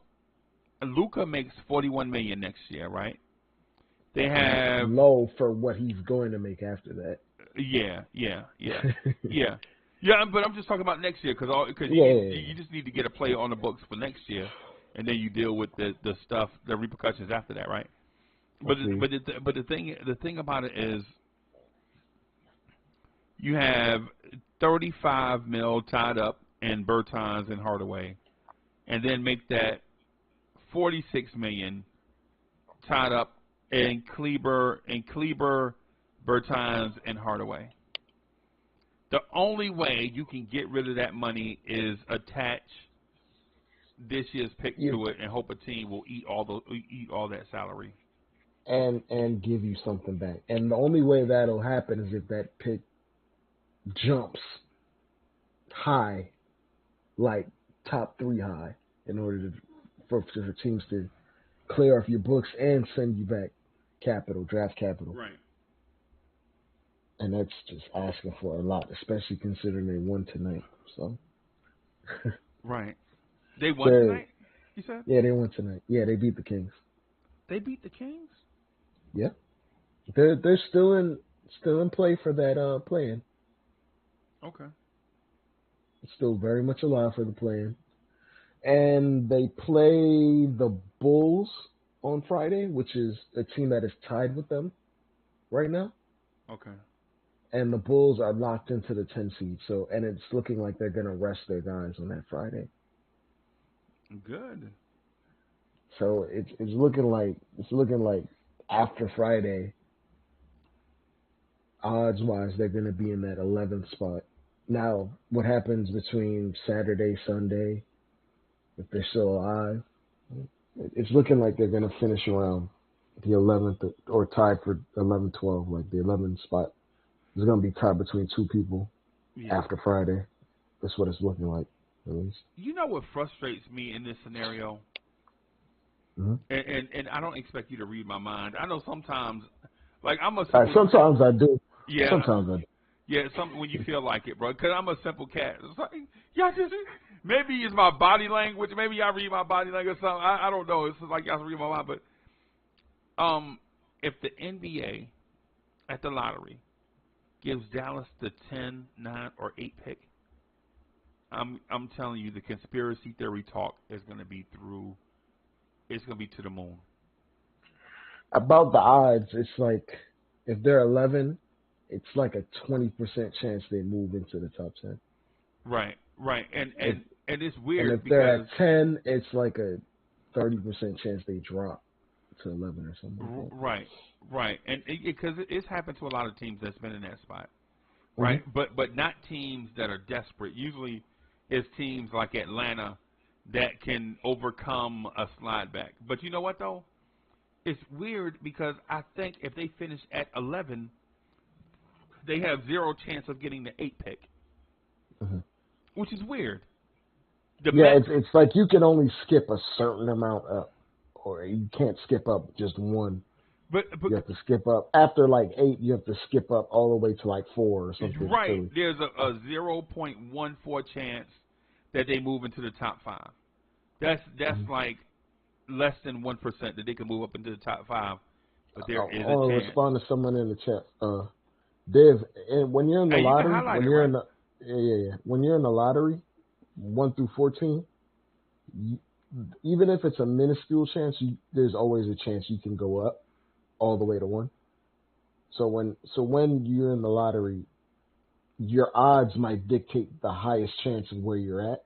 Luka makes $41 million next year, right? They have low for what he's going to make after that. Yeah. But I'm just talking about next year because you just need to get a player on the books for next year, and then you deal with the stuff, the repercussions after that, right? But the thing about it is, you have $35 million tied up in Bertans and Hardaway, and then make that $46 million tied up in Kleber, Bertans, and Hardaway. The only way you can get rid of that money is attach this year's pick to it and hope a team will eat all that salary. And give you something back. And the only way that'll happen is if that pick jumps high, like top 3 high, in order for teams to clear off your books and send you back draft capital. Right. And that's just asking for a lot, especially considering they won tonight. So. Right. They won tonight, you said? Yeah, they won tonight. Yeah, they beat the Kings. They beat the Kings? Yeah. They're still in play for that play-in. Okay. It's still very much alive for the play-in. And they play the Bulls on Friday, which is a team that is tied with them right now. Okay. And the Bulls are locked into the 10 seed, and it's looking like they're gonna rest their guys on that Friday. Good. So it's looking like after Friday, odds wise they're gonna be in that 11th spot. Now, what happens between Saturday, Sunday, if they're still alive, it's looking like they're gonna finish around the 11th or tied for 11-12, like the 11th spot. It's going to be tied between 2 people after Friday. That's what it's looking like, at least. You know what frustrates me in this scenario? Mm-hmm. And I don't expect you to read my mind. I know sometimes, like I'm a simple, sometimes I do. Yeah. Sometimes I do. Yeah, when you feel like it, bro. Because I'm a simple cat. It's like, maybe it's my body language. Maybe I read my body language or something. I don't know. It's like y'all read my mind. But if the NBA at the lottery gives Dallas the 10, 9, or 8 pick, I'm telling you, the conspiracy theory talk is going to be through. It's going to be to the moon. About the odds, it's like if they're 11, it's like a 20% chance they move into the top 10. Right. And it's weird. And if they're at 10, it's like a 30% chance they drop to 11 or something. Right. And because it's happened to a lot of teams that's been in that spot, right? Mm-hmm. But not teams that are desperate. Usually, it's teams like Atlanta that can overcome a slide back. But you know what though? It's weird because I think if they finish at 11, they have 0 chance of getting the 8 pick, which is weird. It's like you can only skip a certain amount up or you can't skip up just one. But You have to skip up after like 8. You have to skip up all the way to like 4 or something. right, Silly. there's a 0.14 chance that they move into the top 5. That's like less than 1% that they can move up into the top 5. But there is a I'll chance. respond to someone in the chat. Div, and when you're in the Hey, you can lottery, highlight when it, you're right? in the when you're in the lottery, 1 through 14, even if it's a minuscule chance, there's always a chance you can go up all the way to 1. So when you're in the lottery, your odds might dictate the highest chance of where you're at,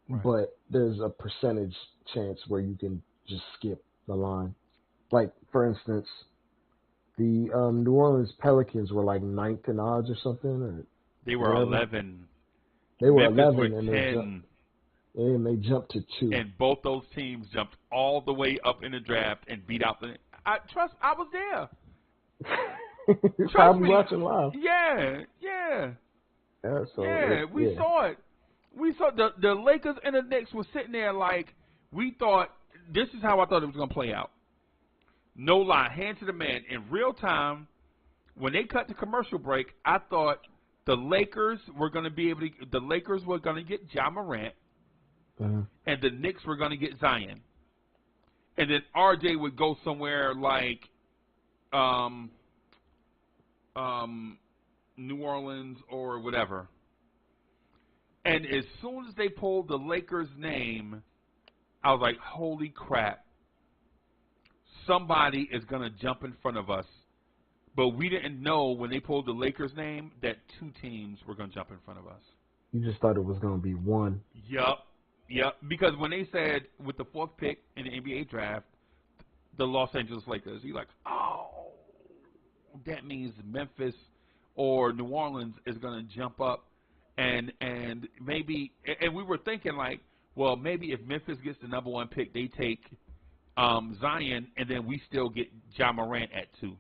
Right. but there's a percentage chance where you can just skip the line. Like for instance, the New Orleans Pelicans were like 9th in odds or something, or They were 11. 11. They were Memphis 11 were and 10. they jumped to 2. And both those teams jumped all the way up in the draft and beat out the. I was there. You're Trust probably me. watching live. Yeah. Yeah, We saw it. We saw the Lakers and the Knicks were sitting there like we thought. This is how I thought it was going to play out. No lie, hand to the man. In real time, when they cut the commercial break, I thought the Lakers were going to be able to. The Lakers were going to get Ja Morant, and the Knicks were going to get Zion, and then RJ would go somewhere like, New Orleans or whatever. And as soon as they pulled the Lakers' name, I was like, "Holy crap! Somebody is going to jump in front of us." But we didn't know when they pulled the Lakers' name that 2 teams were going to jump in front of us. You just thought it was going to be 1. Yup. Because when they said with the 4th pick in the NBA draft, the Los Angeles Lakers, you're like, oh, that means Memphis or New Orleans is going to jump up, and maybe, and we were thinking like, well, maybe if Memphis gets the number 1 pick, they take Zion, and then we still get Ja Morant at 2.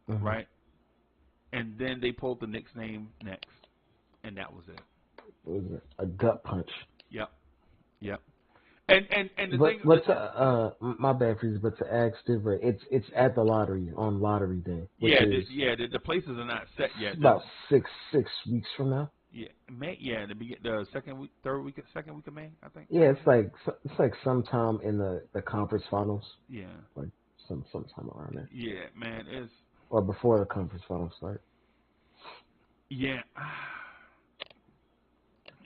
Right? And then they pulled the Knicks name next, and that was it. It was a gut punch. Yep. And the thing. My bad for you, but to ask Stivray, it's at the lottery on lottery day. The places are not set yet. About 6 weeks from now. Yeah, May. Yeah, the second week of May, I think. Yeah, it's like sometime in the conference finals. Yeah. Like sometime around there. Yeah, man, it's. Or before the conference finals start. Yeah.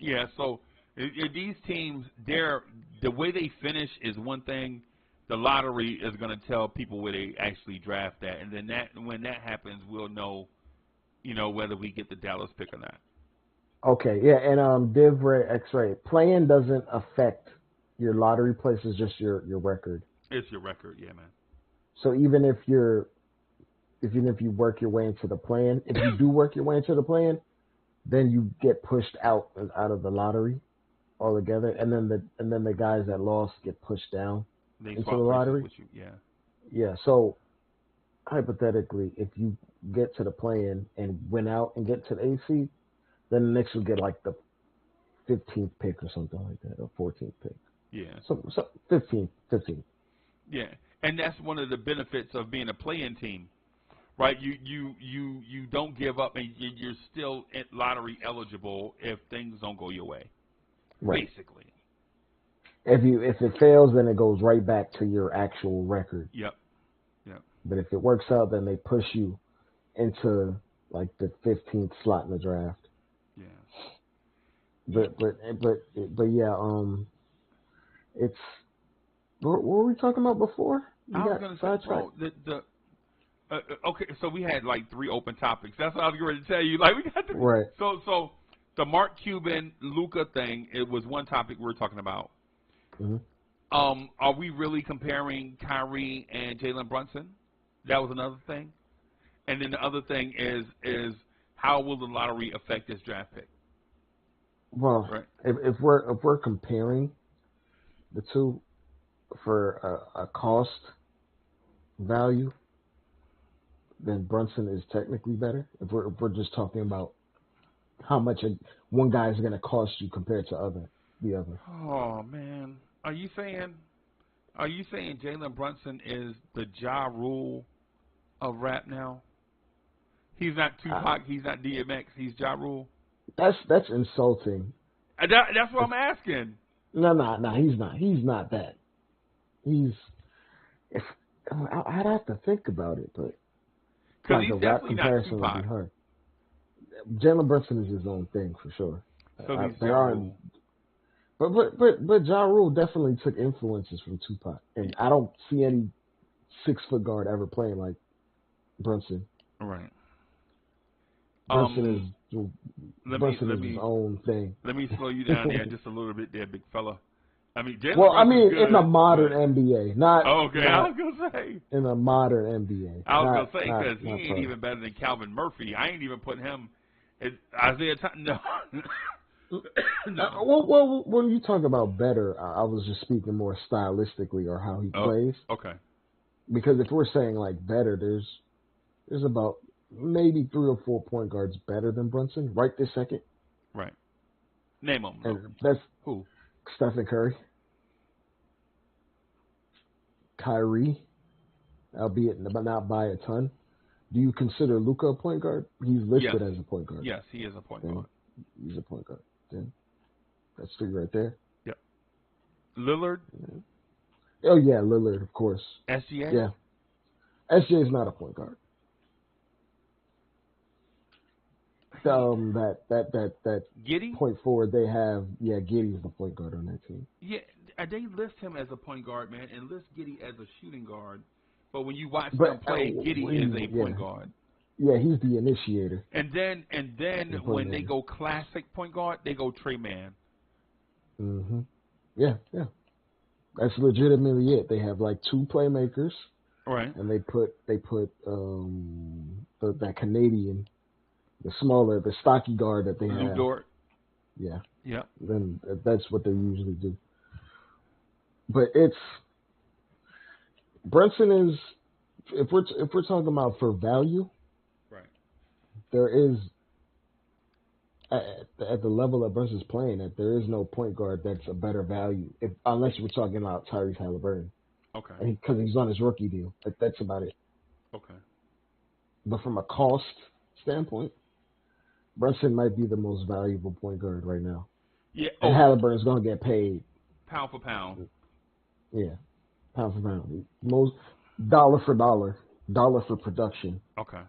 Yeah. So these teams, the way they finish is one thing. The lottery is going to tell people where they actually draft at, and then when that happens, we'll know, whether we get the Dallas pick or not. Okay. Yeah, and Div X-ray play-in doesn't affect your lottery place. It's just your record. It's your record, yeah, man. So even if you work your way into the plan, if you do work your way into the plan, then you get pushed out of the lottery altogether, and then the guys that lost get pushed down into the lottery. With you, yeah. Yeah. So hypothetically, if you get to the plan and win out and get to the AC, then the Knicks will get like the 15th pick or something like that, or 14th pick. Yeah. So 15. Yeah, and that's one of the benefits of being a play-in team. Right, you don't give up, and you're still lottery eligible if things don't go your way. Right. Basically. If it fails, then it goes right back to your actual record. Yep. But if it works out, then they push you into like the 15th slot in the draft. Yeah. But yeah, it's what were we talking about before? I was going to say, bro, okay, so we had like 3 open topics. That's what I was going to tell you. Like we got right. So the Mark Cuban Luka thing, it was one topic we were talking about. Mm-hmm. Are we really comparing Kyrie and Jalen Brunson? That was another thing. And then the other thing is how will the lottery affect this draft pick? Well, right. if we're comparing the two for a cost value, then Brunson is technically better. If we're just talking about how much one guy is going to cost you compared to the other. Oh man, are you saying Are you saying Jalen Brunson is the Ja Rule of rap now? He's not Tupac. He's not DMX. He's Ja Rule. That's insulting. That's what I'm asking. No, he's not. He's not that. He's. If I'd have to think about it, but Because like he's a rap definitely not comparison would Tupac. be hard. Jalen Brunson is his own thing for sure. So he's There Ja are, Rule. but Ja Rule definitely took influences from Tupac, and I don't see any 6 foot guard ever playing like Brunson. Right. Brunson is his own thing. Let me slow you down there just a little bit there, big fella. I mean, Jalen Well, I Brunson's mean, good, in a modern but... NBA, not. Okay, not I was gonna say. in a modern NBA. I was gonna say because he not ain't probably. even better than Calvin Murphy. I ain't even putting him. Isaiah Thomas. No. No. Well, when you talk about better, I was just speaking more stylistically or how he plays. Okay. Because if we're saying like better, there's about maybe 3 or 4 point guards better than Brunson right this second. Right. Name them. And that's who? Stephen Curry, Kyrie, albeit not by a ton. Do you consider Luka a point guard? He's listed as a point guard. Yes, he is a point guard. He's a point guard. Then that's 3 right there. Yep. Lillard. Yeah. Oh yeah, Lillard, of course. SGA. Yeah. SGA is not a point guard. That Giddey? point forward they have, Giddey's the point guard on that team. Yeah, they list him as a point guard, man, and list Giddey as a shooting guard. But when you watch them play, Giddey is a point guard. Yeah, he's the initiator. And then when they go classic point guard, they go Trey Man. Mhm. Yeah. That's legitimately it. They have like 2 playmakers. Right. And they put that Canadian, the stocky guard that they have. Dort. Yeah. Yeah. Then that's what they usually do. But Brunson is, if we're talking about for value, right? There is at the level that Brunson's playing at, there is no point guard that's a better value, unless we're talking about Tyrese Halliburton. Okay. Because he's on his rookie deal. That's about it. Okay. But from a cost standpoint, Brunson might be the most valuable point guard right now. Yeah. And Halliburton's going to get paid. Pound for pound. Yeah. Pound for pound. Most dollar for dollar. Dollar for production. Okay.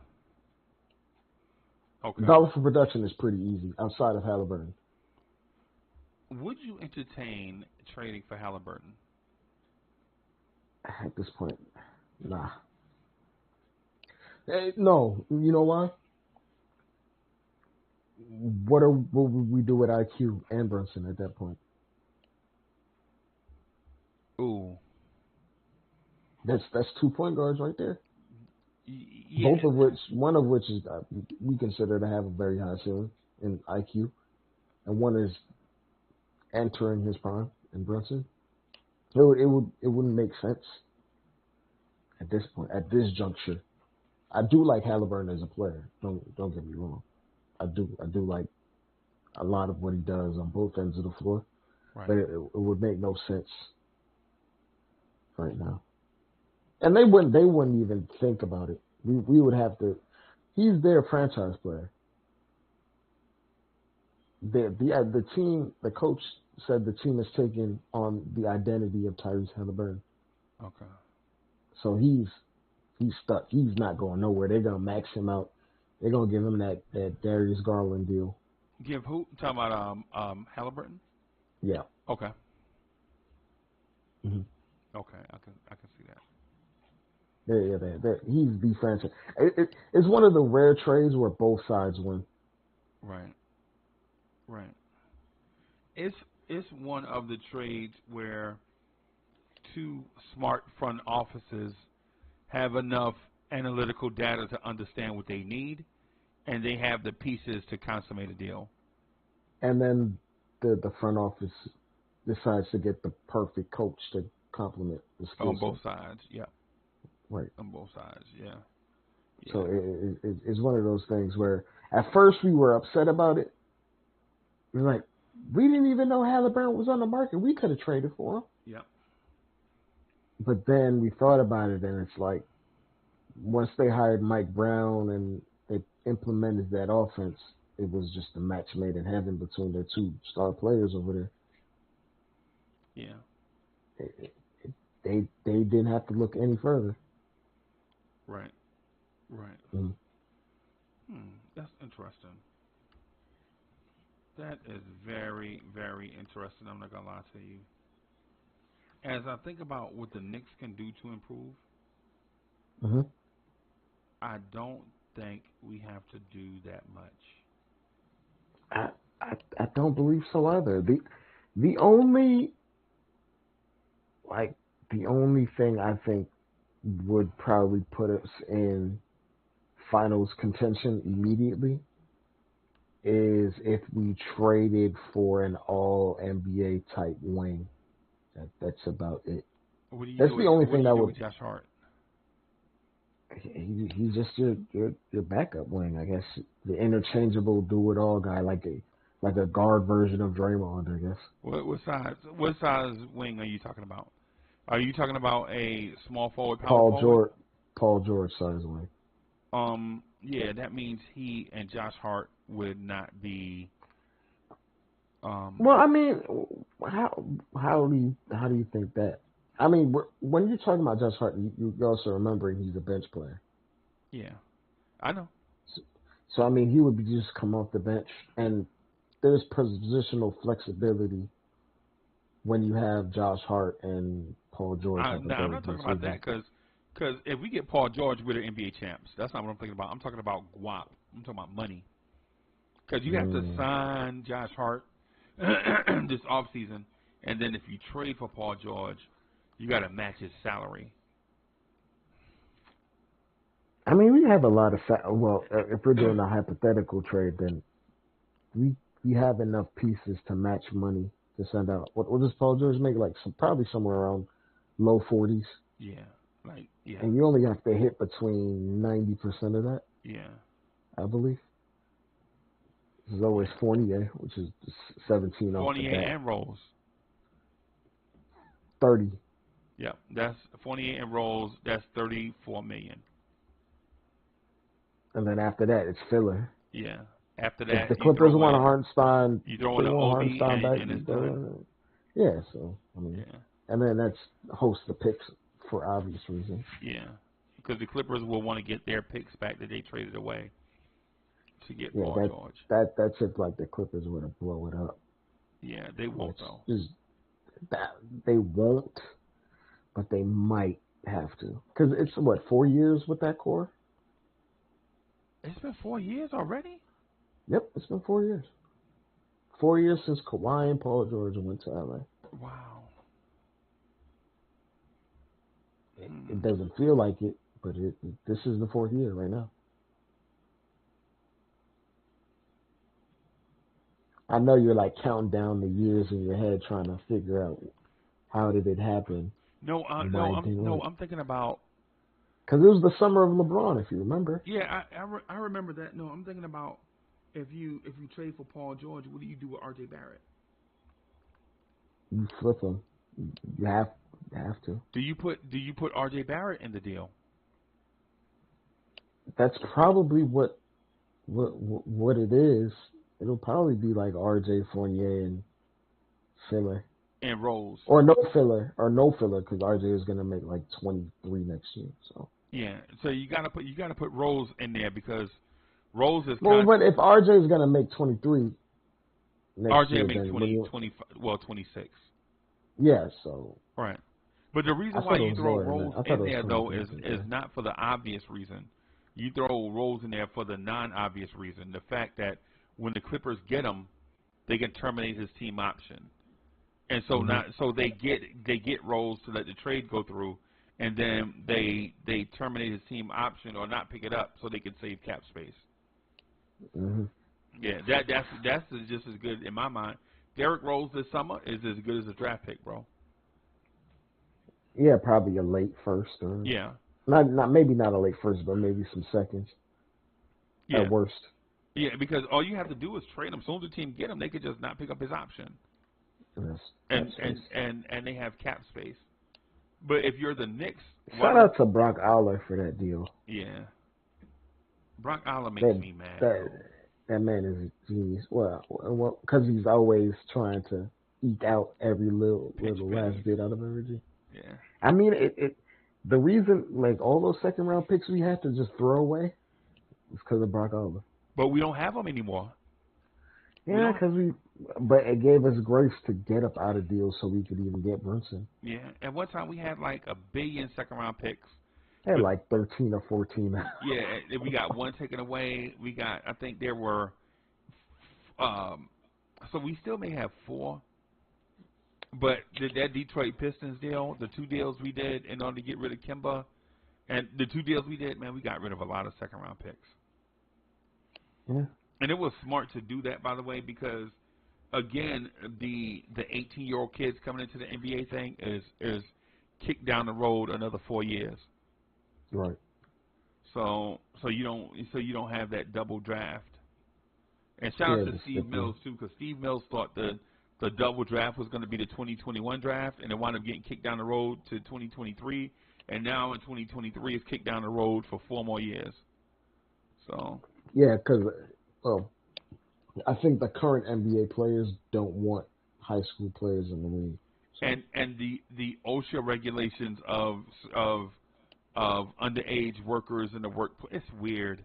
Dollar for production is pretty easy outside of Halliburton. Would you entertain trading for Halliburton? At this point, nah. No. You know why? What would we do with IQ and Brunson at that point? Ooh. That's 2 point guards right there. Yeah. One of which is we consider to have a very high ceiling in IQ, and one is entering his prime in Brunson. It wouldn't make sense at this point, at this juncture. I do like Halliburton as a player. Don't get me wrong. I do like a lot of what he does on both ends of the floor, right. But it would make no sense right now. And they wouldn't even think about it. We would have to. He's their franchise player. The team, the coach said the team is taking on the identity of Tyrese Halliburton. Okay. So he's stuck. He's not going nowhere. They're gonna max him out. They're gonna give him that Darius Garland deal. Give who? Talking about Halliburton? Yeah. Okay. Mm-hmm. Okay, I can see that. Yeah. He's the franchise. It's one of the rare trades where both sides win. Right. It's one of the trades where 2 smart front offices have enough analytical data to understand what they need, and they have the pieces to consummate a deal. And then the front office decides to get the perfect coach to complement the skill on both sides. Yeah. Right. On both sides. Yeah. So it's one of those things where at first we were upset about it. We were like, we didn't even know Halliburton was on the market. We could have traded for him. Yeah. But then we thought about it, and it's like once they hired Mike Brown and they implemented that offense, it was just a match made in heaven between their two star players over there. Yeah. They didn't have to look any further. Right. Right. Mm-hmm. That's interesting. That is very, very interesting. I'm not gonna lie to you. As I think about what the Knicks can do to improve, Mm-hmm. I don't think we have to do that much. I, I don't believe so either. The only like the only thing I think would probably put us in finals contention immediately is if we traded for an all NBA type wing. That's about it. What do you That's do? the only What do thing you that do would. with Josh Hart? He's just your backup wing, I guess. The interchangeable do it all guy, like a guard version of Draymond, I guess. What size wing are you talking about? Are you talking about a small forward, power Paul forward? George, Paul George size wing. Yeah, that means he and Josh Hart would not be. Well, I mean, how do you think that? I mean, when you're talking about Josh Hart, you're also remembering he's a bench player. Yeah, I know. So I mean, he would be just come off the bench, and there's positional flexibility when you have Josh Hart and Paul George Now, I'm not talking about hypothetically. that because if we get Paul George, we're the NBA champs. That's not what I'm thinking about. I'm talking about guap. I'm talking about money. Because you have to Mm. sign Josh Hart this offseason, and then if you trade for Paul George, you got to match his salary. I mean, we have a lot of well, if we're doing a hypothetical trade, then we have enough pieces to match money to send out. What does Paul George make? Like probably somewhere around low 40s, Yeah, yeah, and you only have to hit between 90% of that, yeah, I believe. This is always yeah. Fournier, which is 17 off the 48 bat, and rolls. 30, Yeah, that's 48 and rolls. That's 34 million. and then after that it's filler. Yeah. After If the that, you Clippers throw want in Hartenstein, you if throw they in the want OB Hartenstein back, and it's you throw done. in. Yeah, so I mean, Yeah, and then that's host the picks for obvious reasons. yeah. Because the Clippers will want to get their picks back that they traded away to get Yeah, Paul George. that's if like the Clippers were to blow it up, Yeah, they won't which though. is that they won't, but they might have to because it's what 4 years with that core. It's been 4 years already. Yep, it's been 4 years. 4 years since Kawhi and Paul George went to LA. Wow. It doesn't feel like it, but this is the fourth year right now. I know you're like counting down the years in your head, trying to figure out how did it happen No, and why no, it didn't work. I'm thinking about. Because it was the summer of LeBron, if you remember. Yeah, I remember that. No, I'm thinking about if you trade for Paul George, what do you do with R.J. Barrett? You flip them. You have to. Do you put R.J. Barrett in the deal? That's probably what it is. It'll probably be like R.J. Fournier and filler, And Rose. or no filler, because R.J. is gonna make like 23 next year. So. Yeah. So you gotta put Rose in there because Rose is Well, kind. but if R.J. is gonna make 23 next R.J. year, make then when 20, you 20, well 26. yeah, so Right. But the I reason why thought it you was throw lower than that. Rose I thought in it was there though 23. is not for the obvious reason. You throw Rose in there for the non-obvious reason. The fact that when the Clippers get him, they can terminate his team option, and so Mm-hmm. not so they get Rose to let the trade go through, and then they terminate his team option or not pick it up so they can save cap space. Mm-hmm. Yeah, that's just as good in my mind. Derrick Rose this summer is as good as a draft pick, bro. Yeah, probably a late first or Yeah, not maybe not a late first, but maybe some seconds at yeah, worst. yeah. Because all you have to do is trade him. As soon as the team get him, they could just not pick up his option, That's and cap space. and and and they have cap space. But if you're the Knicks, why Shout don't? out to Brock Aller for that deal. Yeah, Brock Aller makes That me mad, that bro. that man is a genius. Well, because he's always trying to eke out every Pinch little last pennies. bit out of everything. Yeah. I mean, the reason like all those second round picks we had to just throw away is because of Brock Aller. But we don't have them anymore. We Yeah, don't. because but it gave us grace to get up out of deals so we could even get Brunson. Yeah. At one time we had like a billion second round picks. Had But like 13 or 14. yeah, we got one taken away. We got. I think there were. Um. So we still may have four. But that Detroit Pistons deal, the two deals we did in order to get rid of Kimba, and the two deals we did, man, we got rid of a lot of second round picks. Yeah. And it was smart to do that, by the way, because again, the 18-year-old kids coming into the NBA thing is kicked down the road another 4 years. Right. So you don't have that double draft. And shout Yeah, out to the Steve sticky. Mills too, because Steve Mills thought the double draft was going to be the 2021 draft, and it wound up getting kicked down the road to 2023, and now in 2023 it's kicked down the road for 4 more years. So Yeah, because well, I think the current NBA players don't want high school players in the league. So. and the OSHA regulations of underage workers in the workplace, it's weird.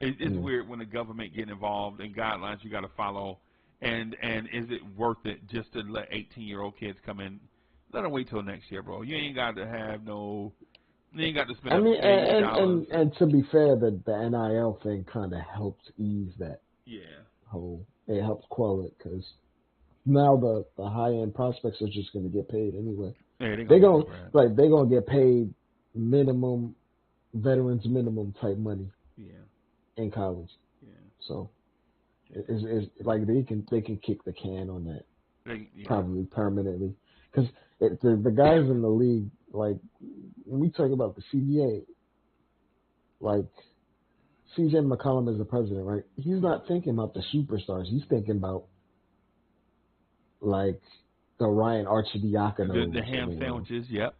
It's Yeah. weird when the government get involved and guidelines you got to follow, and is it worth it just to let 18-year-old kids come in? Let them wait till next year, bro. You ain't got to have no. You ain't got to spend I mean, $1 billion. and to be fair, the NIL thing kind of helped ease that Yeah. whole. It helped quell it because now the high end prospects are just going to get paid anyway. Yeah, They get going their bread. like they gonna get paid minimum veterans minimum type money Yeah. in college. Yeah. So it's like they can kick the can on that Yeah. probably permanently because the guys in the league, like when we talk about the CBA, like CJ McCollum is the president, right? He's not thinking about the superstars. He's thinking about like the Ryan Archidiakonos The of ham the world. sandwiches. Yep.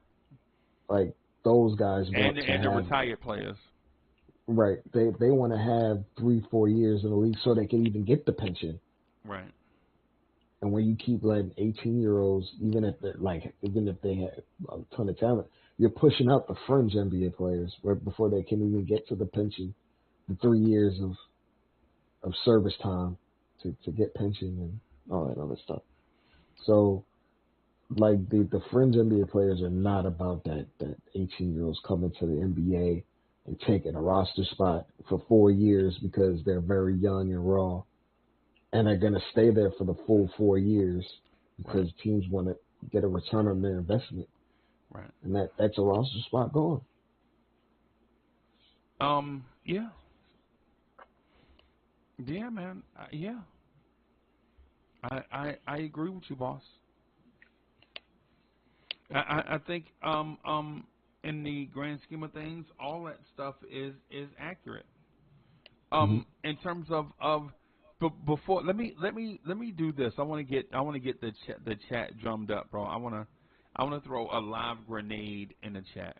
Like those guys want to And the have retired players. right. They want to have 3-4 years in the league so they can even get the pension. Right. And when you keep letting 18-year-olds, even if they have a ton of talent, you're pushing out the fringe NBA players before they can even get to the pension, the 3 years of service time to get pension and all that other stuff. So like the fringe NBA players are not about that 18-year-olds coming to the NBA and taking a roster spot for 4 years because they're very young and raw, and they're gonna stay there for the full 4 years because Right. teams want to get a return on their investment, Right. and that's a roster spot gone. Yeah. Yeah, man. Yeah. I agree with you, boss. I think in the grand scheme of things, all that stuff is accurate. Hmm. In terms of before let me do this. I want to get the chat drummed up, bro. I want to throw a live grenade in the chat.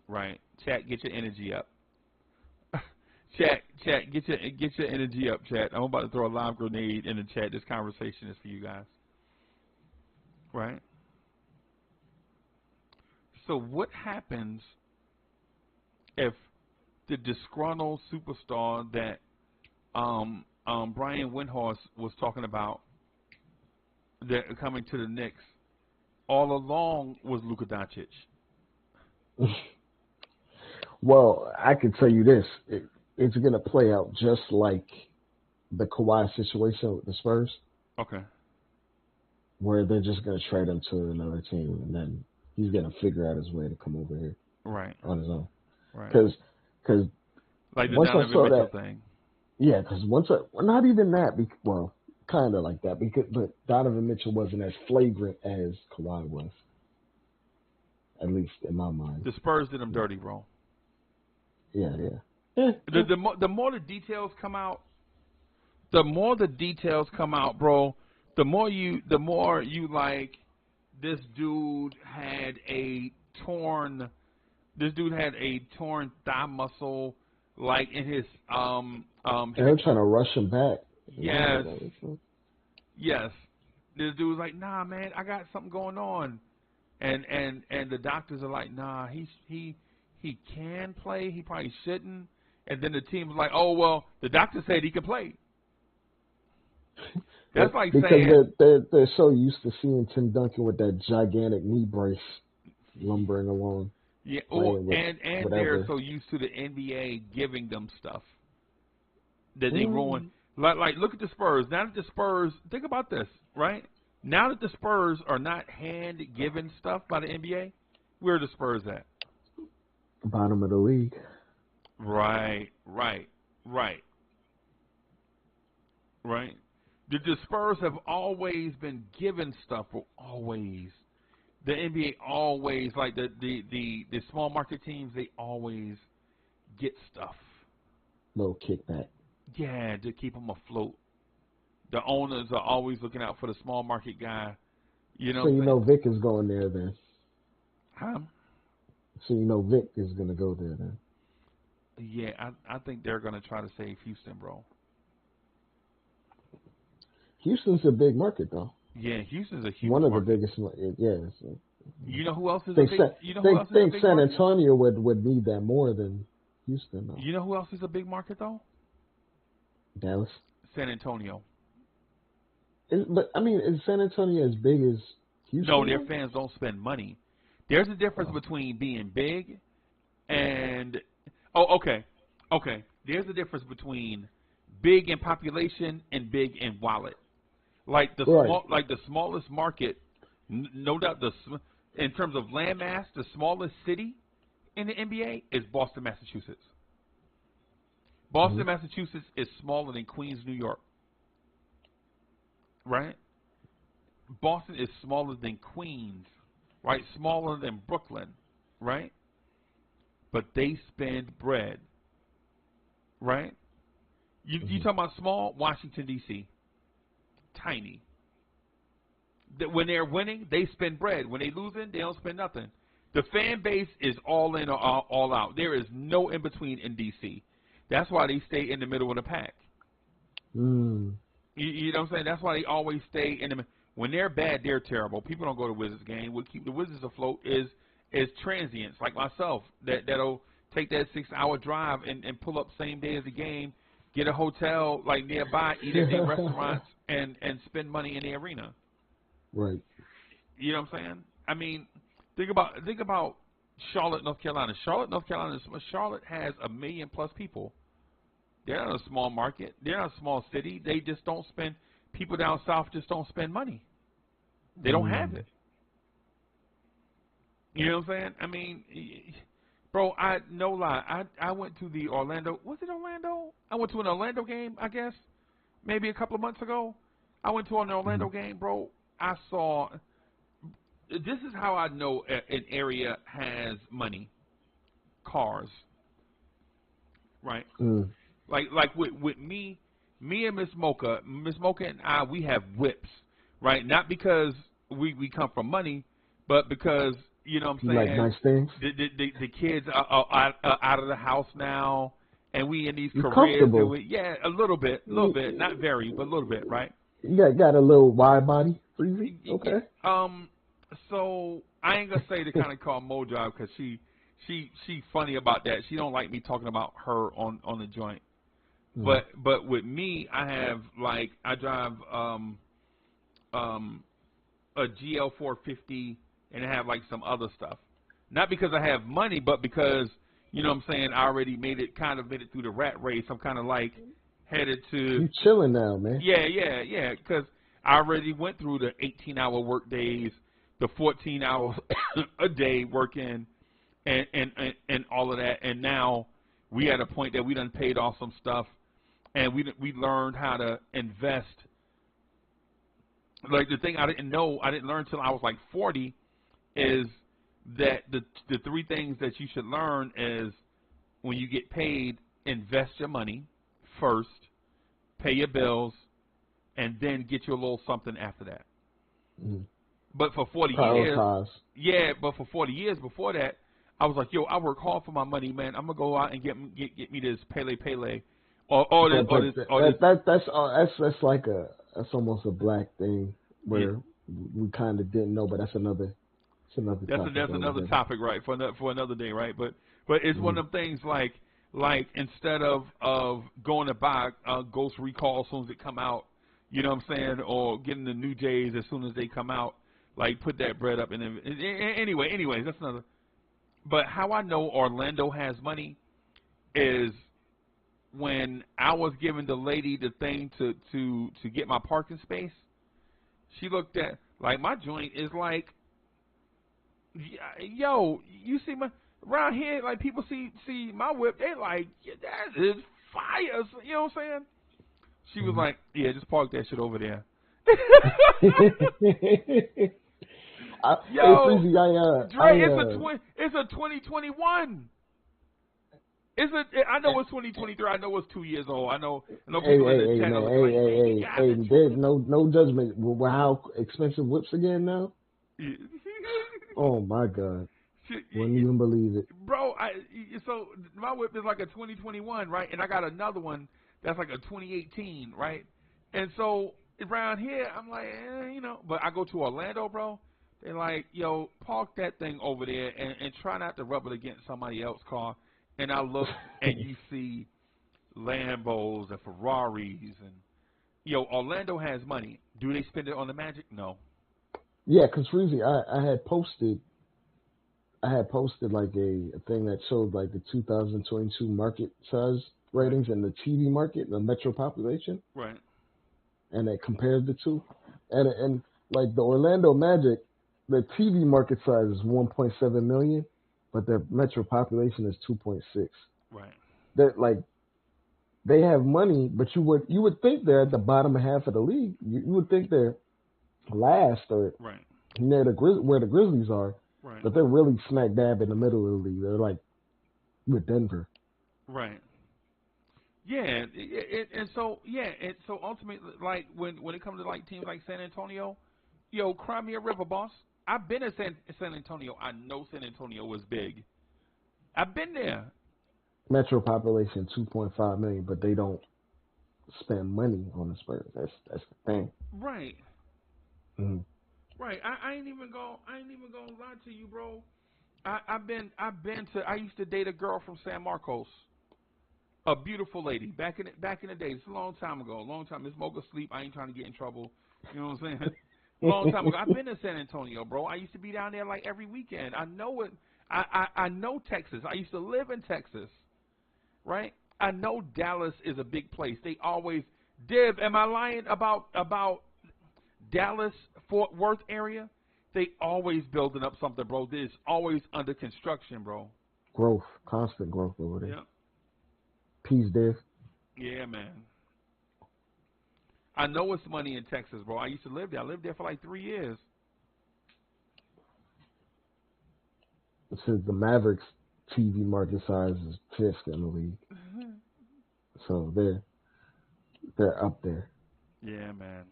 Right, chat, get your energy up. Chat, get your energy up, chat. I'm about to throw a live grenade in the chat. This conversation is for you guys. Right. So what happens if the disgruntled superstar that Brian Windhorst was talking about that coming to the Knicks all along was Luka Doncic? Well, I can tell you this: it's gonna play out just like the Kawhi situation with the Spurs, Okay. where they're just gonna trade him to another team, and then he's gonna figure out his way to come over here Right. on his own. Right. Because Like the once I Donovan saw Mitchell that, thing. yeah, because well, not even that, well, kind of like that, but Donovan Mitchell wasn't as flagrant as Kawhi was, at least in my mind. The Spurs did him dirty, bro. Yeah, yeah, yeah. The more the details come out, bro, the more you like this dude had torn. This dude had a torn thigh muscle, like in his They were trying to rush him back. Yes. Yes. This dude was like, nah, man, I got something going on. And the doctors are like, nah, he can play. He probably shouldn't. And then the team was like, oh, well, the doctor said he could play. That's like because saying. they're so used to seeing Tim Duncan with that gigantic knee brace lumbering along. Yeah, and whatever. they're so used to the NBA giving them stuff that they ruin. Like, look at the Spurs. Now that the Spurs, think about this, right? Now that the Spurs are not hand-given stuff by the NBA, where are the Spurs at? Bottom of the league. Right. The Spurs have always been given stuff, always. The NBA always, like the small market teams, they always get stuff. Little kickback. Yeah, to keep them afloat. The owners are always looking out for the small market guy. You know. So Vic is going there then. Huh? So Vic is going to go there then. Yeah, I think they're going to try to save Houston, bro. Houston's a big market, though. Yeah, Houston's a huge one of market. the biggest. Yeah. So. You know who else is a big? You know who else is a think big San market? Antonio would need that more than Houston, though. You know who else is a big market, though? Dallas. San Antonio. Is San Antonio as big as Houston? No, their fans don't spend money. There's a difference between being big and okay. There's a difference between big in population and big in wallet. Like the smallest market, no doubt. In terms of landmass, the smallest city in the NBA is Boston, Massachusetts. Boston, Massachusetts is smaller than Queens, New York. Right? Boston is smaller than Queens, right? Smaller than Brooklyn, right? But they spend bread, right? You talking about small? Washington, D.C. Tiny. When they're winning, they spend bread. When they losing, they don't spend nothing. The fan base is all in or all out. There is no in between in D.C. That's why they stay in the middle of the pack. You know what I'm saying? That's why they always stay in the. When they're bad, they're terrible. People don't go to Wizards game. What keep the Wizards afloat is transients like myself that'll take that 6-hour drive and pull up same day as the game, get a hotel like nearby, eat at their restaurants, and spend money in the arena. Right. You know what I'm saying? I mean, think about Charlotte, North Carolina. Charlotte has 1 million+ people. They're not a small market. They're not a small city. They just don't spend. People down south just don't spend money. They don't have it. You know what I'm saying? I mean, bro, no lie. I went to the Orlando. Was it Orlando? I went to an Orlando game, I guess, maybe a couple of months ago. I went to an Orlando game, bro. I saw. This is how I know an area has money. Cars. Right? Like with me and Miss Mocha and I, we have whips, right? Not because we come from money, but because, you know what I'm saying? Like nice things? The kids are out of the house now, and we in these You're careers. comfortable. A little bit, not very, but a little bit, right? You got a little wide body? Okay. So I ain't gonna say the kind of call Mo drive because she funny about that. She don't like me talking about her on the joint. But with me, I drive a GL 450 and I have like some other stuff. Not because I have money, but because, you know what I'm saying, I already made it through the rat race. I'm kind of like headed to. You chilling now, man. Yeah. Because I already went through the 18-hour work days, the 14 hours a day working, and all of that. And now we at a point that we done paid off some stuff. And we learned how to invest. Like the thing I didn't learn until I was like 40, is that the 3 things that you should learn is when you get paid, invest your money first, pay your bills, and then get you a little something after that. But for 40 years, Prioritize. yeah, but for 40 years before that, I was like, yo, I work hard for my money, man. I'm gonna go out and get me this Pele, or this, or this, or this. That's like that's almost a black thing Yeah, where we kind of didn't know, but it's another topic that's another altogether. topic, right? For another day, right? But it's one Mm-hmm. of them things like instead of going to buy Ghost Recall as soon as it come out, you know what I'm saying, or getting the new Jays as soon as they come out, like put that bread up and then anyways, that's another. But how I know Orlando has money is when I was giving the lady the thing to get my parking space. She looked at like my joint is like, yo, you see my around here like people see my whip, they like yeah, that is fire. You know what I'm saying? She was like, yeah, just park that shit over there. Hey, Yo, Freezy, Dre, it's a 2021. I know it's 2023. I know it's 2 years old. I know people in the chat are looking like, man, you got it. There's no judgment. Well, how expensive whips again now? Oh my God, wouldn't even believe it. Bro, so my whip is like a 2021, right? And I got another one that's like a 2018, right? And so around here, I'm like, but I go to Orlando, bro. They're like, yo, park that thing over there and try not to rub it against somebody else's car. And I look and you see Lambos and Ferraris and Orlando has money. Do they spend it on the Magic? No. Yeah, because Freezy, I had posted like a thing that showed like the 2022 market size ratings in the TV market, the metro population, Right. and it compared the two, and like the Orlando Magic, the TV market size is 1.7 million, but their metro population is 2.6. Right. They're like they have money, but you would think they're at the bottom half of the league. You would think they're last or Right. near where the Grizzlies are, Right. but they're really smack dab in the middle of the league. They're like with Denver. Right. Yeah, and so ultimately, like when it comes to like teams like San Antonio, cry me a river, boss. I've been to San Antonio. I know San Antonio was big. I've been there. Metro population 2.5 million, but they don't spend money on the Spurs. That's the thing. Right. Mm-hmm. Right. I ain't even gonna lie to you, bro. I've been to. I used to date a girl from San Marcos. A beautiful lady back in the day. It's a long time ago. A long time. Miss Mocha sleep. I ain't trying to get in trouble. You know what I'm saying? Long time ago. I've been to San Antonio, bro. I used to be down there like every weekend. I know it. I know Texas. I used to live in Texas. Right? I know Dallas is a big place. They always Div, am I lying about Dallas, Fort Worth area? They always building up something, bro. It's always under construction, bro. Growth, constant growth over there. Yeah. Peace, Div. Yeah, man. I know it's money in Texas, bro. I used to live there. I lived there for like 3 years. Since the Mavericks TV market size is fifth in the league, so they're up there. Yeah, man.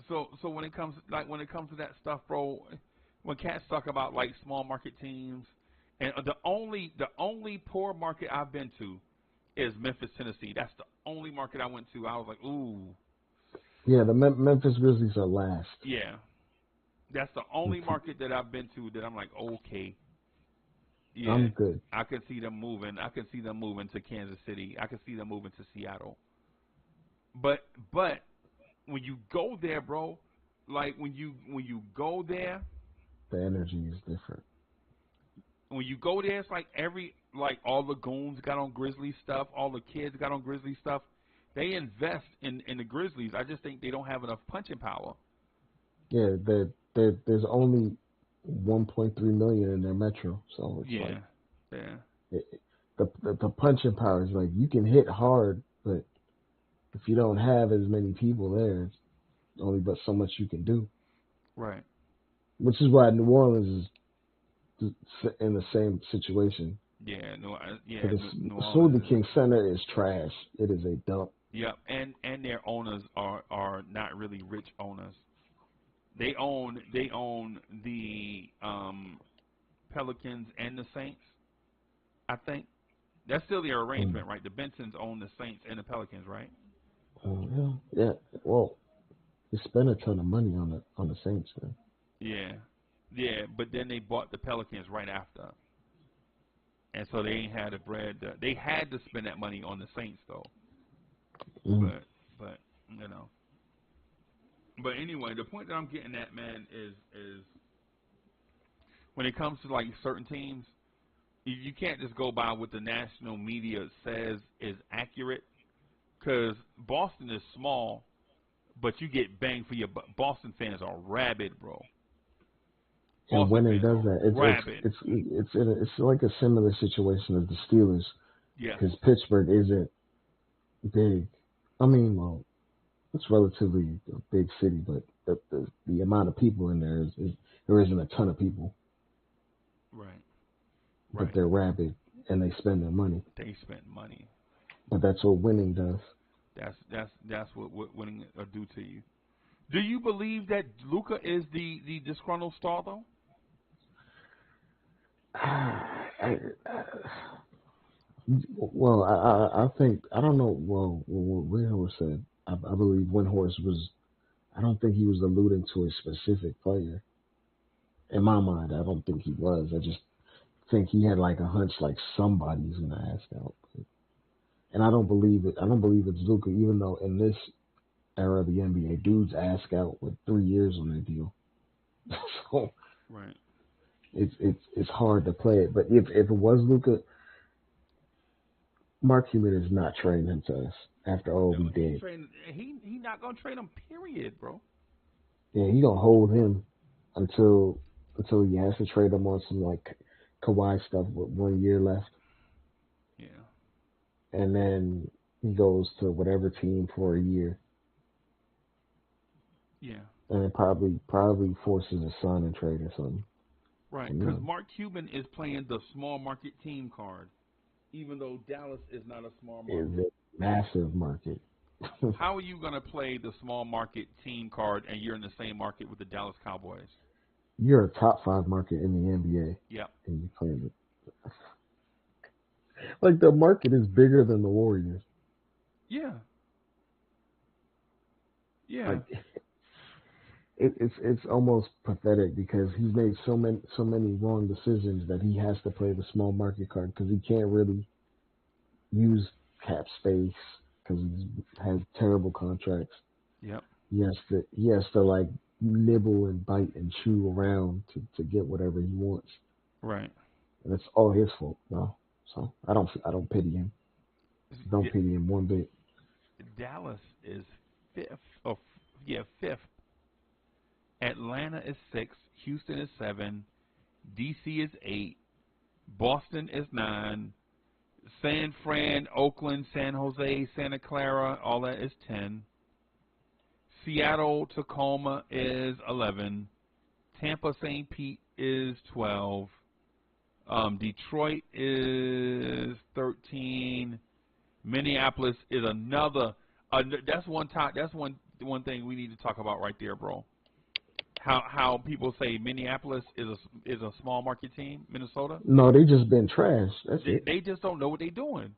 So when it comes to that stuff, bro, when cats talk about like small market teams, and the only poor market I've been to is Memphis, Tennessee. That's the only market I went to. I was like, ooh. Yeah, the Memphis Grizzlies are last. Yeah, that's the only market that I've been to that I'm like, okay. Yeah, I'm good. I can see them moving. I can see them moving to Kansas City. I can see them moving to Seattle. But when you go there, bro, like when you go there, The energy is different. when you go there, it's like all the goons got on Grizzly stuff, all the kids got on Grizzly stuff. They invest in the Grizzlies. I just think they don't have enough punching power. Yeah, there's only 1.3 million in their metro, so it's the punching power is like you can hit hard, but if you don't have as many people there, it's only but so much you can do. Right. Which is why New Orleans is in the same situation. Yeah. The Orleans. King Center is trash. It is a dump. Yep, and their owners are not really rich owners. They own the Pelicans and the Saints. I think that's still their Mm. arrangement, right? The Bensons own the Saints and the Pelicans, right? Yeah, yeah. Well, he spent a ton of money on the Saints, man. Yeah, yeah. But then they bought the Pelicans right after, and so they ain't had the bread. They had to spend that money on the Saints though. Mm. But you know. But anyway, the point that I'm getting at, man, is when it comes to like certain teams, you can't just go by what the national media says is accurate. Because Boston is small, but you get bang for your buck. Boston fans are rabid, bro. And Boston winning fans does are that. rabid. It's like a similar situation as the Steelers Yes. because Pittsburgh isn't big. I mean, well, it's relatively a big city, but the amount of people in there is there isn't a ton of people, Right. but Right. they're rabid and they spend their money. They spent money. But that's what winning does. That's what winning do to you. Do you believe that Luca is the disgruntled star though? Well, I think I don't know. Well, what Windhorse said, I believe Windhorse was. I don't think he was alluding to a specific player. In my mind, I don't think he was. I just think he had like a hunch, like somebody's gonna ask out. And I don't believe it. I don't believe it's Luka, even though in this era of the NBA, dudes ask out with 3 years on their deal. So Right. it's hard to play it. But if it was Luka, Mark Cuban is not trading him to us after all No, we he did. trading. He not gonna trade him. Period, bro. Yeah, he gonna hold him until he has to trade him on some like Kawhi stuff with 1 year left, Yeah. and then he goes to whatever team for a year, Yeah. and then probably forces a sign and trade or something. Right. And, Because Mark Cuban is playing the small market team card, even though Dallas is not a small is market. a massive market. How are you going to play the small market team card and you're in the same market with the Dallas Cowboys? You're a top five market in the NBA, Yep. and you playing it. Like the market is bigger than the Warriors. Yeah. Yeah. Like it's almost pathetic because he's made so many wrong decisions that he has to play the small market card because he can't really use cap space because he has terrible contracts. Yep. He has to like nibble and bite and chew around to get whatever he wants, Right. and it's all his fault. No, so I don't pity him. Don't D- pity him one bit. Dallas is fifth. Or yeah, fifth. Atlanta is sixth. Houston is seven. DC is eight. Boston is nine. San Fran, Oakland, San Jose, Santa Clara, all that is 10. Seattle, Tacoma is 11. Tampa, St. Pete is 12. Detroit is 13. Minneapolis is another. That's one top. That's one thing we need to talk about right there, bro. How people say Minneapolis is a small market team. Minnesota, No, they just been trash. That's it. they just don't know what they're doing.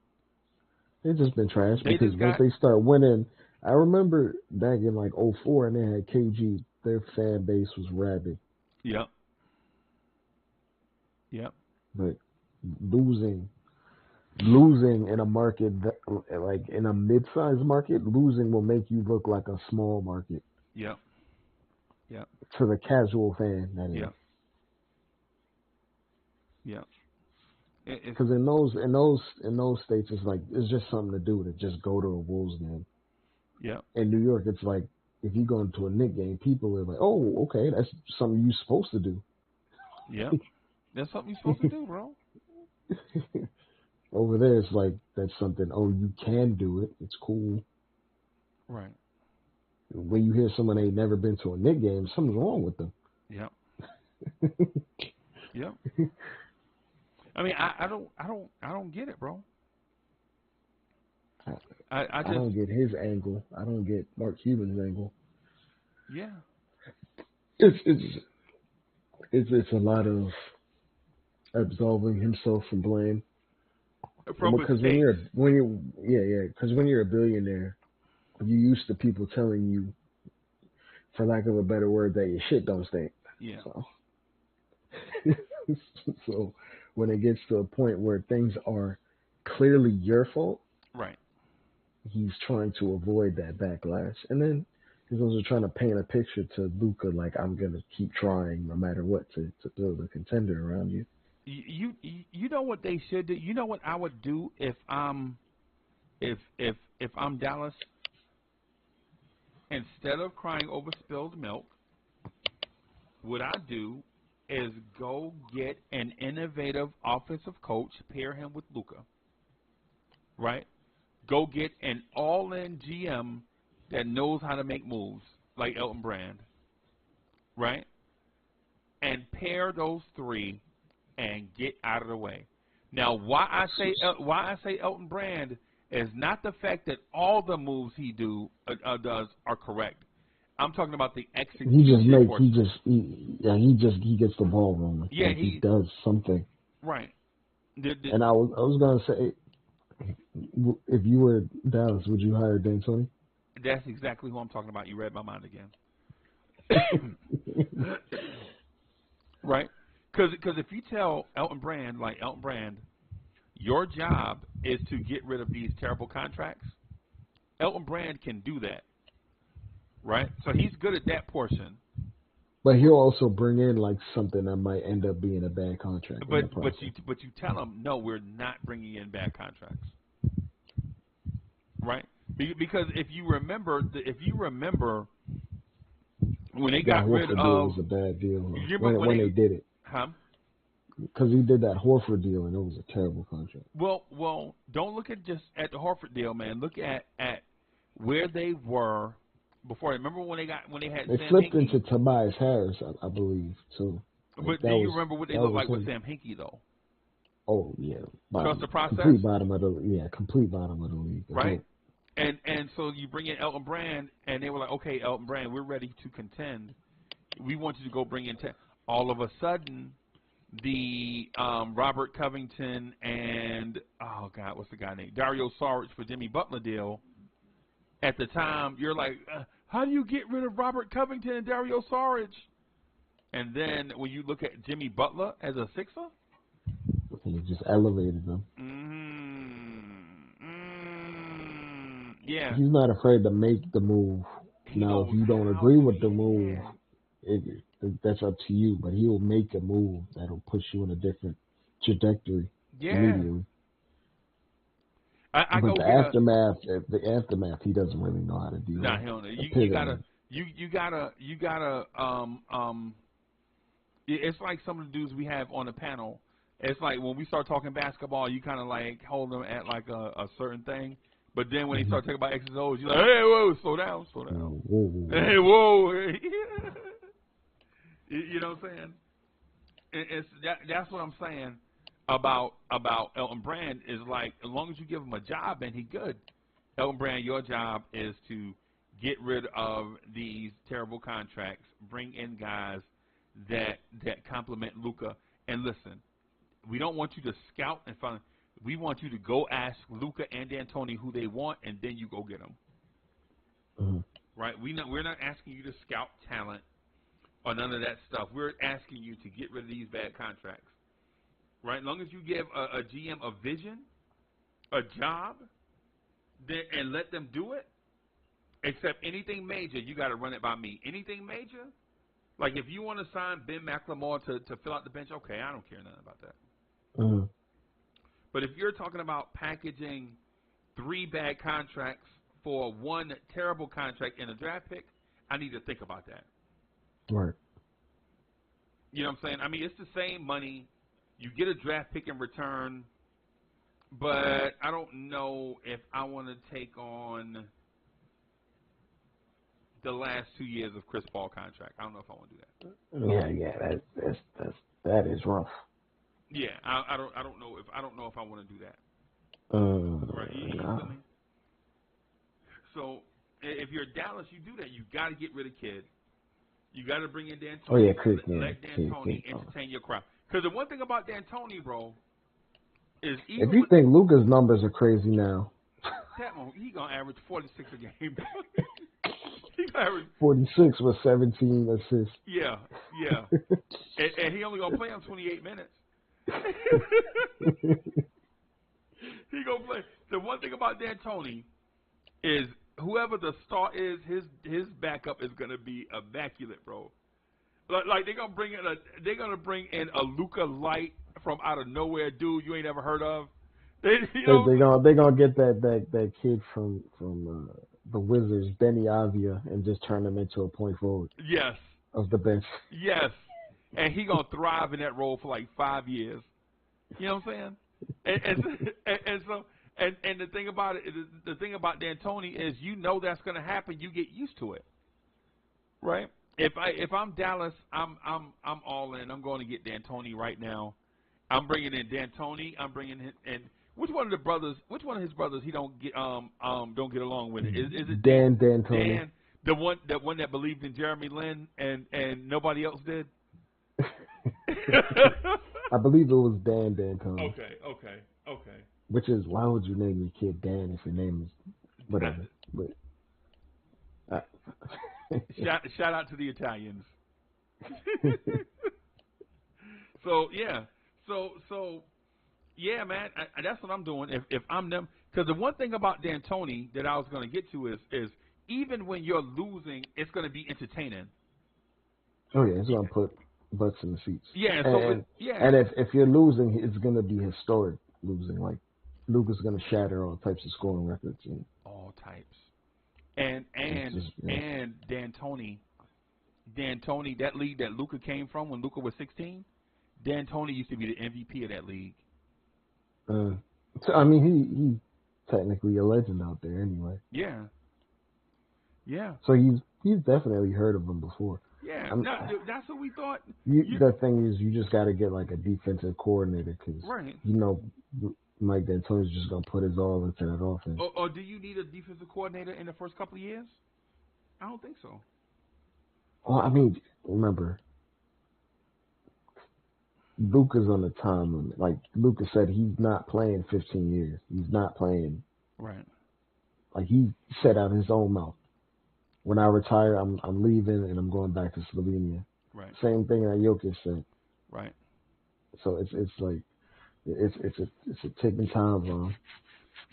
They just been trash They because just once got they start winning, I remember back in like '04 and they had KG. Their fan base was rabid, yep, yep, but losing losing in a market that, like in a mid-sized market, losing will make you look like a small market yep, yep, to the casual fan. That is yep, yep. It's because in those states, it's like it's just something to do to just go to a Wolves game. yep, In New York, it's like if you go into a Knicks game, people are like, "Oh, okay, that's something you're supposed to do." yep. That's something you're supposed to do, bro. Over there, it's like that's something. Oh, you can do it. It's cool. Right. When you hear someone ain't never been to a Knicks game, something's wrong with them. Yep, yep. I mean, I don't get it, bro. I, I I just don't get his angle. I don't get Mark Cuban's angle. yeah. it's it's it's a lot of absolving himself from blame. from Because mistakes. because when you're a billionaire, you used to people telling you, for lack of a better word, that your shit don't stink. Yeah, So, so when it gets to a point where things are clearly your fault, right. he's trying to avoid that backlash, and then he's also trying to paint a picture to Luca like I'm gonna keep trying no matter what to build a contender around you. You know what they should do. You know what I would do if I'm Dallas. Instead of crying over spilled milk, what I do is go get an innovative offensive coach, pair him with Luca, right? Go get an all-in GM that knows how to make moves, like Elton Brand, right? And pair those three and get out of the way. Now, why I say Elton Brand is not the fact that all the moves he does are correct. I'm talking about the He just execution make portion. he gets the ball rolling. Yeah, Like he does something. right. And I was gonna say, if you were Dallas, would you hire D'Antoni? That's exactly who I'm talking about. You read my mind again. Right? Because if you tell Elton Brand, your job is to get rid of these terrible contracts, Elton Brand can do that, right? So he's good at that portion. But he'll also bring in like something that might end up being a bad contract in the process. But you tell him no, we're not bringing in bad contracts, right? Because if you remember when they That got rid Horford deal of, was a bad deal you remember when they did it, huh? because he did that Horford deal and it was a terrible contract. Well, don't look at just at the Horford deal, man. Look at where they were before. Remember when they had They Sam flipped Hinkie? into Tobias Harris, I believe, too. Like But do you remember what they that looked was like with him. Sam Hinkie though? Oh yeah, Trust the process, complete bottom of the league. A right? joke. And so you bring in Elton Brand, and they were like, okay, Elton Brand, we're ready to contend. We want you to go bring in. All of a sudden, the Robert Covington and oh god, what's the guy named Dario Saric for Jimmy Butler deal. At the time, you're like, how do you get rid of Robert Covington and Dario Saric? And then when you look at Jimmy Butler as a Sixer, And he just elevated them. yeah, He's not afraid to make the move. he Now, if knows you don't how. agree with the move, Yeah, that's up to you. But he'll make a move that'll push you in a different trajectory yeah. immediately. I But go get a. the aftermath, he doesn't really know how to deal Nah, with. hell no. The You pivot. gotta you gotta it's like some of the dudes we have on the panel. It's like when we start talking basketball, you kind of like hold them at like a certain thing. But then when they Mm-hmm. start talking about X's and O's, you're like, hey, whoa, slow down, slow down. Whoa, whoa, whoa. Hey, whoa. You know what I'm saying? That's what I'm saying about Elton Brand is like, as long as you give him a job and he good, Elton Brand, your job is to get rid of these terrible contracts, bring in guys that complement Luca. And listen, we don't want you to scout and find. We want you to go ask Luca and D'Antoni who they want, and then you go get them. Mm-hmm. Right? We're not asking you to scout talent or none of that stuff. We're asking you to get rid of these bad contracts. Right? As long as you give a GM a vision, a job, and let them do it. Except anything major, you got to run it by me. Anything major, like if you want to sign Ben McLemore to fill out the bench, okay, I don't care nothing about that. Mm-hmm. But if you're talking about packaging 3 bad contracts for 1 terrible contract in a draft pick, I need to think about that. Right. You know what I'm saying? I mean, it's the same money. You get a draft pick in return, but I don't know if I want to take on the last 2 years of Chris Paul contract. I don't know if I want to do that. That is rough. Yeah, I don't know if I want to do that. Right? You feel me? So if you're Dallas, you do that. You got to get rid of Kidd. You got to bring in D'Antoni. Oh yeah, Let D'Antoni entertain your crowd. Because the one thing about D'Antoni, bro, is even if you think Luka's numbers are crazy now, he gonna average 46 a game. He gonna average 46 with 17 assists. Yeah, and he only gonna play on 28 minutes. He gonna play. The one thing about D'Antoni is whoever the star is, his backup is gonna be immaculate, bro. Like they're gonna bring in a Luka Light from out of nowhere, dude you ain't ever heard of. They're gonna get that kid from the Wizards, Benny Avia, and just turn him into a point forward. Yes. Of the bench. Yes. And he gonna thrive in that role for like 5 years. You know what I'm saying? And the thing about it, the thing about D'Antoni is, you know that's gonna happen. You get used to it, right? If I'm Dallas, I'm all in. I'm going to get D'Antoni right now. I'm bringing in D'Antoni. I'm bringing in which one of his brothers he don't get along with it? Is it D'Antoni? Dan, the one that believed in Jeremy Lin and nobody else did. I believe it was D'Antoni. Okay. Which is, why would you name your kid Dan if your name is whatever? Shout out to the Italians. So yeah, man, that's what I'm doing. If I'm them, because the one thing about D'Antoni that I was going to get to is even when you're losing, it's going to be entertaining. Oh yeah, it's going to put butts in the seats. Yeah, and if you're losing, it's going to be historic losing. Like Luka's going to shatter all types of scoring records. All types. And D'Antoni, that league that Luka came from when Luka was 16, D'Antoni used to be the MVP of that league. So, I mean, he's technically a legend out there anyway. Yeah. So he's definitely heard of him before. Yeah, that's what we thought. The thing is, you just got to get like a defensive coordinator because Mike D'Antoni's just gonna put his all into that offense. Or do you need a defensive coordinator in the first couple of years? I don't think so. Well, I mean, remember, Luka's on the time limit. Like Luka said, he's not playing 15 years. He's not playing. Right. Like he said out his own mouth, when I retire, I'm leaving and I'm going back to Slovenia. Right. Same thing that Jokic said. Right. So it's like it's a ticking time bomb.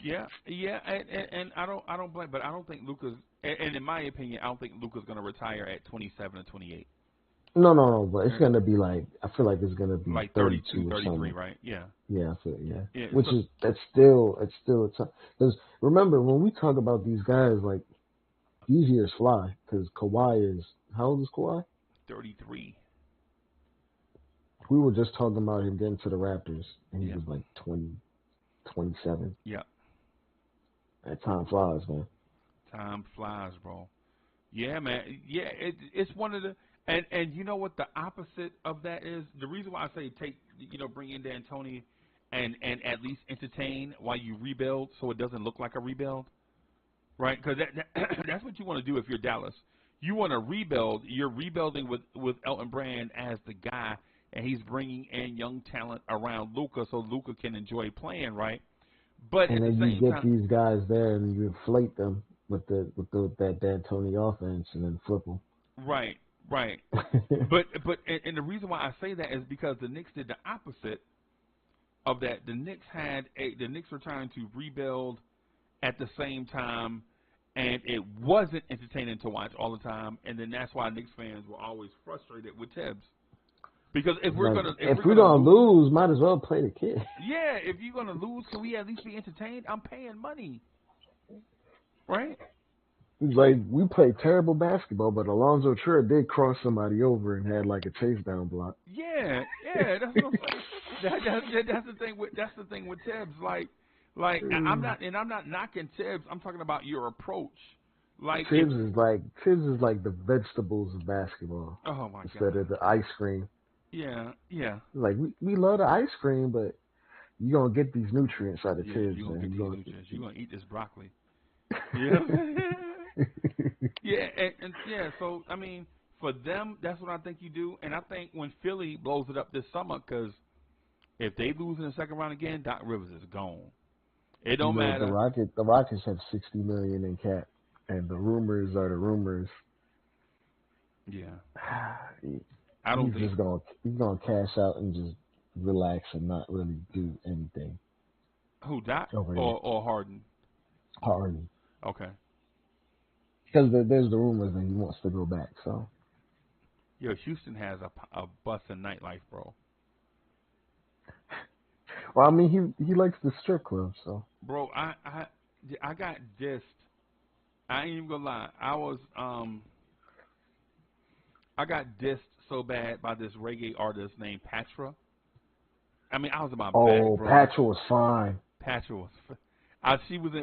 Yeah, and I don't blame, but I don't think Luka's. And in my opinion, I don't think Luka's going to retire at 27 or 28. No, but it's going to be like, I feel like it's going to be like 32 32, or 33, something. right? Yeah. Yeah, I feel Which is it's still a time. Because remember, when we talk about these guys, like these years fly. Because Kawhi is, how old is Kawhi? 33. We were just talking about him getting to the Raptors, and he was like 20, 27. Yeah. That time flies, man. Time flies, bro. Yeah, man. Yeah, it's one of the and you know what the opposite of that is? The reason why I say bring in D'Antoni and at least entertain while you rebuild, so it doesn't look like a rebuild, right? Because that's what you want to do if you're Dallas. You want to rebuild. You're rebuilding with Elton Brand as the guy, and he's bringing in young talent around Luka, so Luka can enjoy playing, right? But and at then the you same get time, these guys there and you inflate them with that D'Antoni offense and then flip them. Right. but the reason why I say that is because the Knicks did the opposite of that. The Knicks were trying to rebuild at the same time, and it wasn't entertaining to watch all the time. And then that's why Knicks fans were always frustrated with Tibbs. Because if we're gonna lose, might as well play the kid. Yeah, if you're gonna lose, can we at least be entertained? I'm paying money, right? It's like we played terrible basketball, but Alonzo Trier did cross somebody over and had like a chase down block. Yeah, that's what I'm saying. That's the thing with Tibbs. Like I'm not knocking Tibbs. I'm talking about your approach. Like Tibbs is like the vegetables of basketball. Oh my instead God. of the ice cream. Yeah. Like we love the ice cream, but you're gonna get these nutrients out of Tibbs. You're gonna get these nutrients. You're gonna eat this broccoli. Yeah. Yeah, and so I mean, for them, that's what I think you do. And I think when Philly blows it up this summer, because if they lose in the second round again, Doc Rivers is gone. It You don't know, matter. the Rockets have 60 million in cap, and the rumors are the rumors. Yeah. He, I don't think he's gonna cash out and just relax and not really do anything who Doc over there. or Harden. Harden, Okay. because there's the rumors that he wants to go back. So, Yo, Houston has a busting nightlife, bro. well, I mean, he likes the strip club, so. Bro, I got dissed. I ain't even gonna lie. I got dissed so bad by this reggae artist named Patra. I mean, I was in my bag, bro. Patra was fine. Patra was.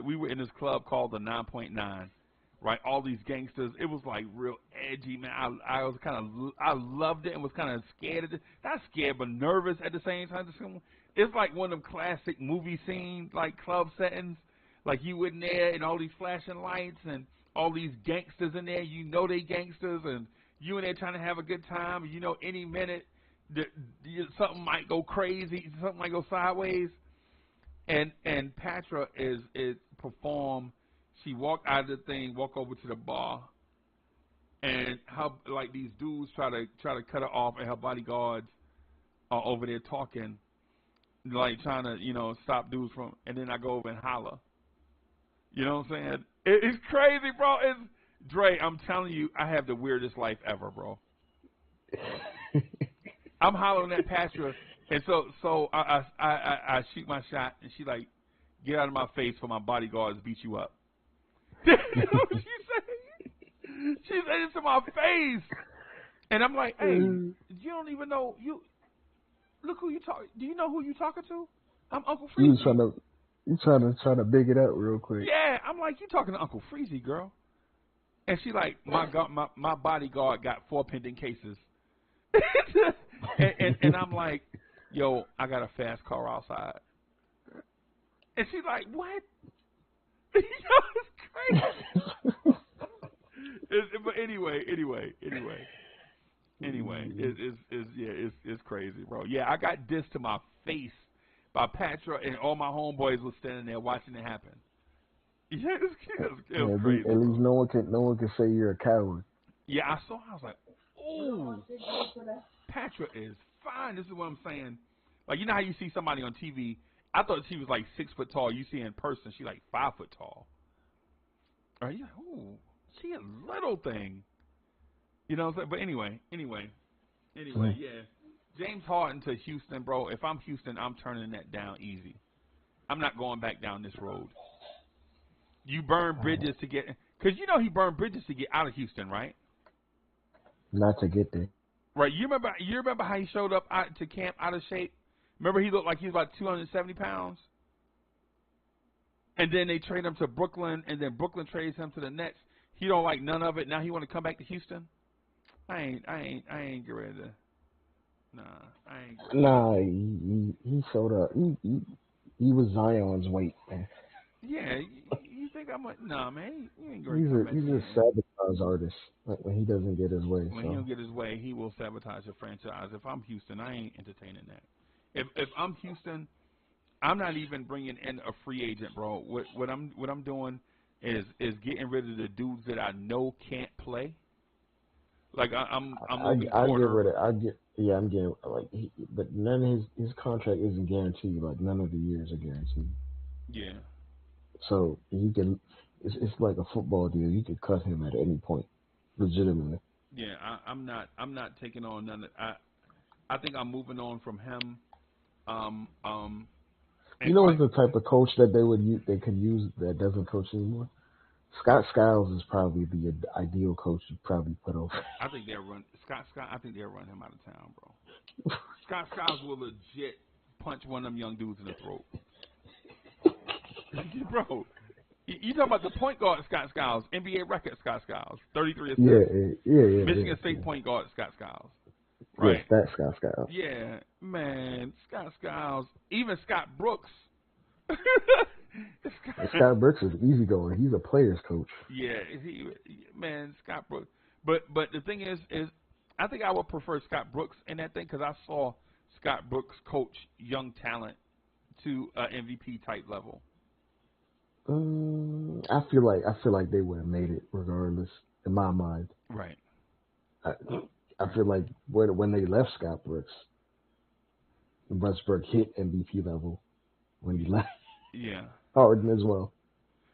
We were in this club called the 9.9, right? All these gangsters. It was like real edgy, man. I was I loved it and was kind of scared of it. Not scared, but nervous at the same time. It's like one of them classic movie scenes, like club settings. Like you in there and all these flashing lights and all these gangsters in there. You know they gangsters and you in there trying to have a good time. You know any minute something might go crazy, something might go sideways. And Patra is performed. She walked out of the thing, walk over to the bar, and how like these dudes try to cut her off, and her bodyguards are over there talking, like trying to stop dudes from. And then I go over and holler. You know what I'm saying? It's crazy, bro. It's Dre. I'm telling you, I have the weirdest life ever, bro. I'm hollering at Patra. And so I shoot my shot, and she like, get out of my face for my bodyguards beat you up. You know what she said? She said it to my face, and I'm like, hey, you don't even know you. Look who you talk. Do you know who you talking to? I'm Uncle Freezy. You trying to big it up real quick. Yeah, I'm like, you talking to Uncle Freezy, girl? And she like, my bodyguard got 4 pending cases, and I'm like, yo, I got a fast car outside. And she's like, what? Yo, it's crazy. But anyway, it's crazy, bro. Yeah, I got dissed to my face by Patra, and all my homeboys was standing there watching it happen. Yeah, it was crazy. At least no one can say you're a coward. Yeah, I was like, oh, Patra is fine. This is what I'm saying. Like, you know how you see somebody on TV? I thought she was like 6 foot tall. You see her in person, she like 5 foot tall. Are you like, ooh, she a little thing. You know what I'm saying? But anyway, yeah. James Harden to Houston, bro. If I'm Houston, I'm turning that down easy. I'm not going back down this road. You burn bridges to get, because you know he burned bridges to get out of Houston, right? Not to get there. Right. You remember how he showed up to camp out of shape? Remember he looked like he was about 270 pounds? And then they trade him to Brooklyn, and then Brooklyn trades him to the Nets. He don't like none of it. Now he want to come back to Houston? I ain't get ready to. Nah, I ain't get ready. Nah, he showed up. He was Zion's weight, man. Yeah, you think I'm like, nah, man, you ain't going to He's a sabotage artist. Like when he doesn't get his way. When he don't get his way, he will sabotage the franchise. If I'm Houston, I ain't entertaining that. If I'm Houston, I'm not even bringing in a free agent, bro. What I'm doing is getting rid of the dudes that I know can't play. Like I'm moving Porter. I'm getting but none of his contract isn't guaranteed. Like none of the years are guaranteed. Yeah. So you can, it's like a football deal. You can cut him at any point, legitimately. Yeah, I'm not taking on none of. I think I'm moving on from him. You know, what's the type of coach that they could use that doesn't coach anymore? Scott Skiles is probably the ideal coach to probably put over. I think they'll run Scott. I think they'll run him out of town, bro. Scott Skiles will legit punch one of them young dudes in the throat. Bro, you talking about the point guard Scott Skiles, NBA record Scott Skiles, 33 assists. Yeah. Michigan State point guard Scott Skiles. Right. Yes, that's Scott Skiles. Yeah, man, Scott Skiles. Even Scott Brooks. Scott Brooks is easygoing. He's a player's coach. Yeah, man, Scott Brooks. But the thing is I think I would prefer Scott Brooks in that thing because I saw Scott Brooks coach young talent to MVP type level. I feel like they would have made it regardless in my mind. Right. I, I feel like when they left Scott Brooks, Westbrook hit MVP level when he left. Yeah. Harden as well.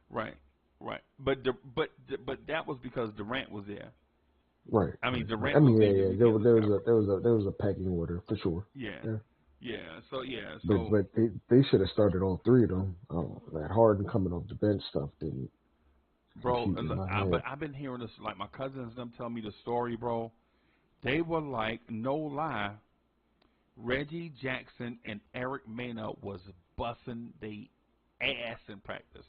Right. Right. But that was because Durant was there. Right. I mean, Right. Durant was the Yeah. MVP There, of was- the there was Scott a Brooks. there was a pecking order for sure. Yeah. Yeah. Yeah. So yeah. But So but they should have started all three of them. That Harden coming off the bench stuff didn't bro, compute in my but head. I've been hearing this like my cousins them tell me the story, bro. They were like, no lie, Reggie Jackson and Eric Mena was busting they ass in practice.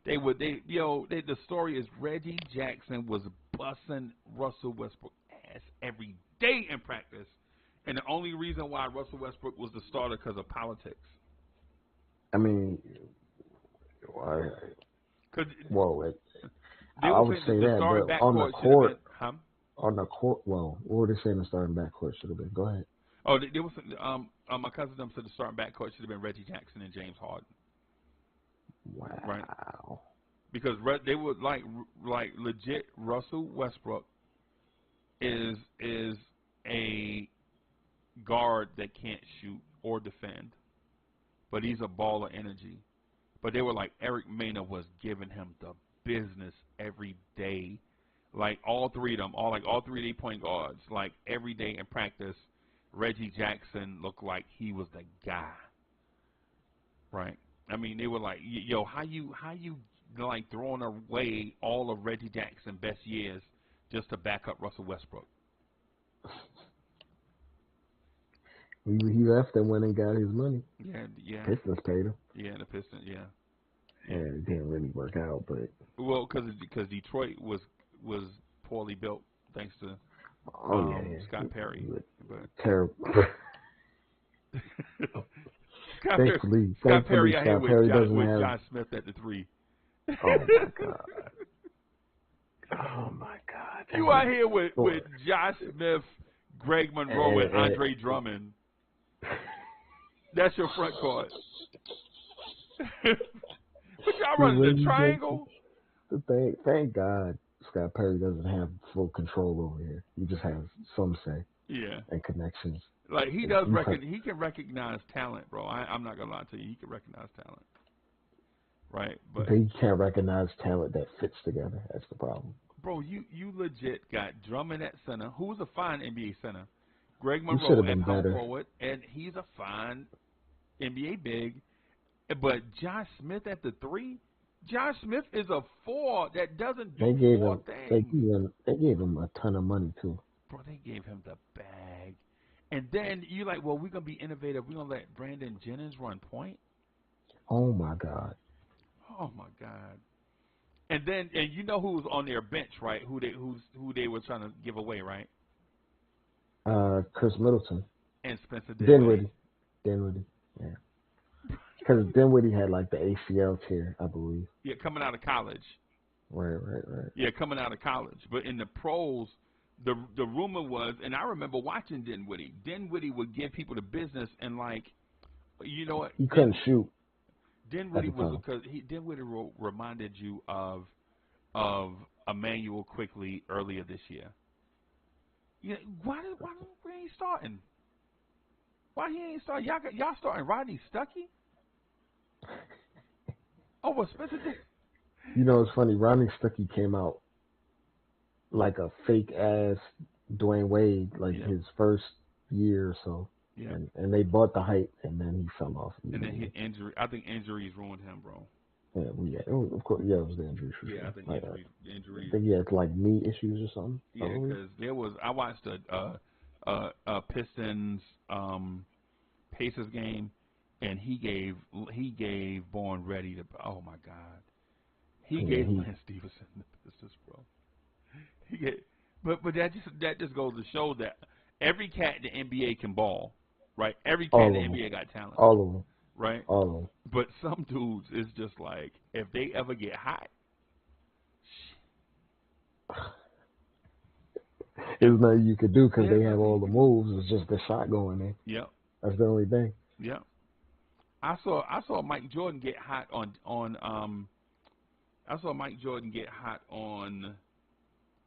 The story is Reggie Jackson was busting Russell Westbrook ass every day in practice, and the only reason why Russell Westbrook was the starter because of politics. I mean, I, Because well, they I were would saying say that the that, starting but on the backcourt should have been, court, huh? well, what were they saying the starting backcourt should have been? Go ahead. Oh, they was my cousin them said the starting backcourt should have been Reggie Jackson and James Harden, right? Wow. Because they would like legit Russell Westbrook is a guard that can't shoot or defend, but he's a ball of energy. But they were like Eric Mena was giving him the business every day, like all three of them, all three of their point guards, like every day in practice. Reggie Jackson looked like he was the guy, right? I mean, they were like, yo, how you like throwing away all of Reggie Jackson's best years just to back up Russell Westbrook? He left and went and got his money. Yeah, Pistons paid him. yeah. The Pistons, yeah. And it didn't really work out, but Well, because Detroit was poorly built thanks to yeah. Scott Perry, but Terrible. Scott Thankfully, Perry out here Scott Perry doesn't with have. John Smith at the three. Oh my god. Oh my god. You out here with Josh Smith, Greg Monroe, and And- Andre Drummond. That's your front court. What y'all running, the triangle? Thank God Scott Perry doesn't have full control over here. He just has some say Yeah. and connections. Like he can recognize talent, bro. I'm not gonna lie to you. He can recognize talent, right? But he can't recognize talent that fits together. That's the problem. bro, you legit got Drummond at center, who's a fine NBA center. Greg He should Monroe have at been power better. forward, and he's a fine NBA big. But Josh Smith at the three, Josh Smith is a four that doesn't do They gave four him. things. They gave him a ton of money too. Bro, they gave him the bag. And then you like, well, we're gonna be innovative. We're gonna let Brandon Jennings run point. Oh my God. Oh my God. And you know who was on their bench, right? Who they were trying to give away, right? Chris Middleton. And Spencer Dinwiddie. Yeah. Because Dinwiddie had like the ACL tear, I believe. Yeah, coming out of college. Right. Yeah, coming out of college. But in the pros, the rumor was, and I remember watching Dinwiddie. Dinwiddie would give people the business, and like, you know what? He couldn't shoot. Dinwiddie was because Dinwiddie reminded you of Emmanuel Quickly earlier this year. Yeah, why we ain't starting? Why he ain't starting? Y'all starting Rodney Stuckey? Oh, well, Spencer did. You know, it's funny. Ronnie Stuckey came out like a fake ass Dwayne Wade, like his first year or so. Yeah. And they bought the hype, and then he fell off. And then his injury. I think injuries ruined him, bro. Yeah, of course, it was the injury. For yeah, sure. I think injuries. I think he had like knee issues or something. Yeah, because I watched a Pistons Pacers game, and he gave Born Ready to. Oh my God, he gave Lance Stevenson the Pistons, bro. He gave, but that just goes to show that every cat in the NBA can ball, right? Every cat in the NBA got talent. All of them. Right? All of them. But some dudes, it's just like, if they ever get hot, There's nothing you could do because There's they have nothing all you the can do. moves. It's just the shot going in. Yep. That's the only thing. Yep. I saw Mike Jordan get hot on I saw Mike Jordan get hot on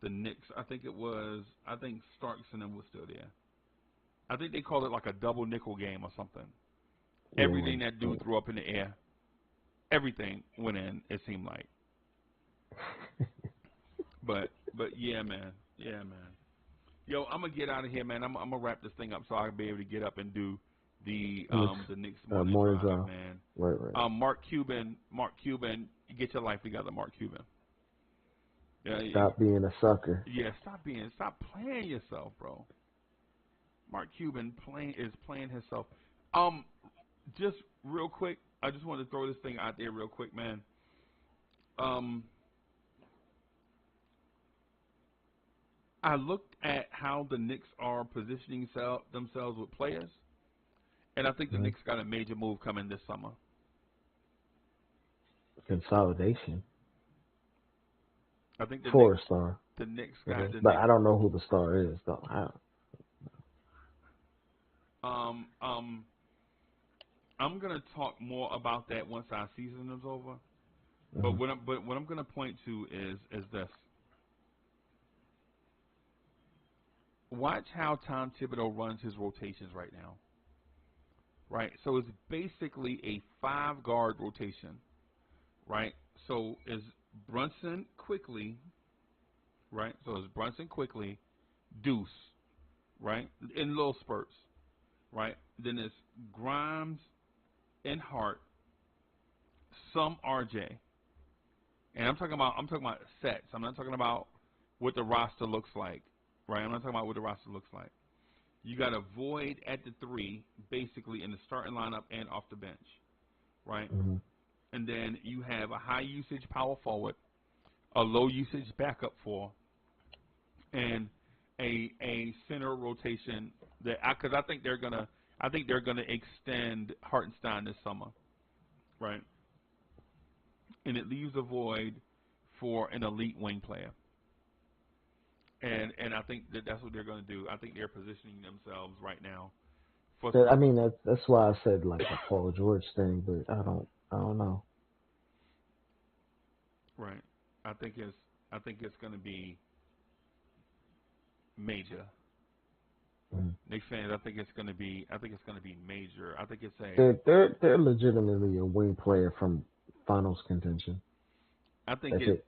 the Knicks. I think Starks and them was still there. I think they called it like a double nickel game or something. Yeah, Everything that dude threw up in the air, everything went in. It seemed like. But yeah, man. Yo, I'm gonna get out of here, man. I'm gonna wrap this thing up so I can be able to get up and do the Knicks morning drive, man. Right. Mark Cuban, get your life together, Mark Cuban. Stop being a sucker. Yeah, stop playing yourself, bro. Mark Cuban is playing himself. Just real quick, I just wanted to throw this thing out there real quick, man. I looked at how the Knicks are positioning themselves with players, and I think the Knicks got a major move coming this summer. Consolidation. I think the For Knicks, a star. the Knicks got the But Knicks. I don't know who the star is, though. I'm gonna talk more about that once our season is over. But what I'm gonna point to is this. Watch how Tom Thibodeau runs his rotations right now. Right? So it's basically a 5-guard rotation. Right? So is Brunson quickly, right? So it's Brunson quickly, Deuce, right? In little spurts. Right? Then it's Grimes and Hart, some RJ. And I'm talking about sets. I'm not talking about what the roster looks like. Right? I'm not talking about what the roster looks like. You got a void at the 3, basically in the starting lineup and off the bench. Right? Mm-hmm. And then you have a high usage power forward, a low usage backup 4, and a center rotation that because I think they're gonna extend Hartenstein this summer. Right? And it leaves a void for an elite wing player. And I think that's what they're going to do. I think they're positioning themselves right now. I mean, that's why I said like the Paul George thing, but I don't know. Right. I think it's going to be major. Knicks fans, I think it's going to be major. I think it's they're legitimately a wing player from finals contention. I think it.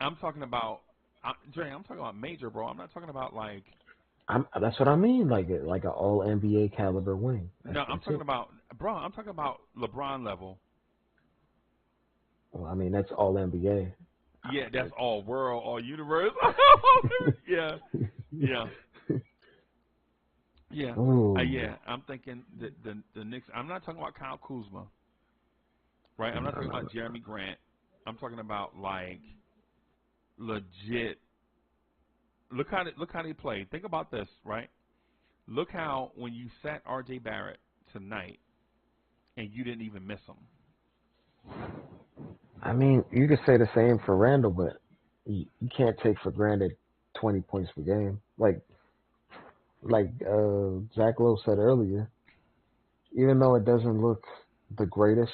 I'm talking about Dre. I'm talking about major, bro. I'm not talking about like. That's what I mean, like an all NBA caliber wing. I'm talking about LeBron level. Well, I mean that's all NBA. Yeah, that's all world, all universe. Yeah. Yeah. I'm thinking the Knicks. I'm not talking about Kyle Kuzma. Right. I'm not talking about Jeremy Grant. I'm talking about like legit. Look how they play. Think about this, right? Look how when you sat R.J. Barrett tonight, and you didn't even miss him. I mean, you could say the same for Randall, but you can't take for granted 20 points per game. Like Zach Lowe said earlier, even though it doesn't look the greatest,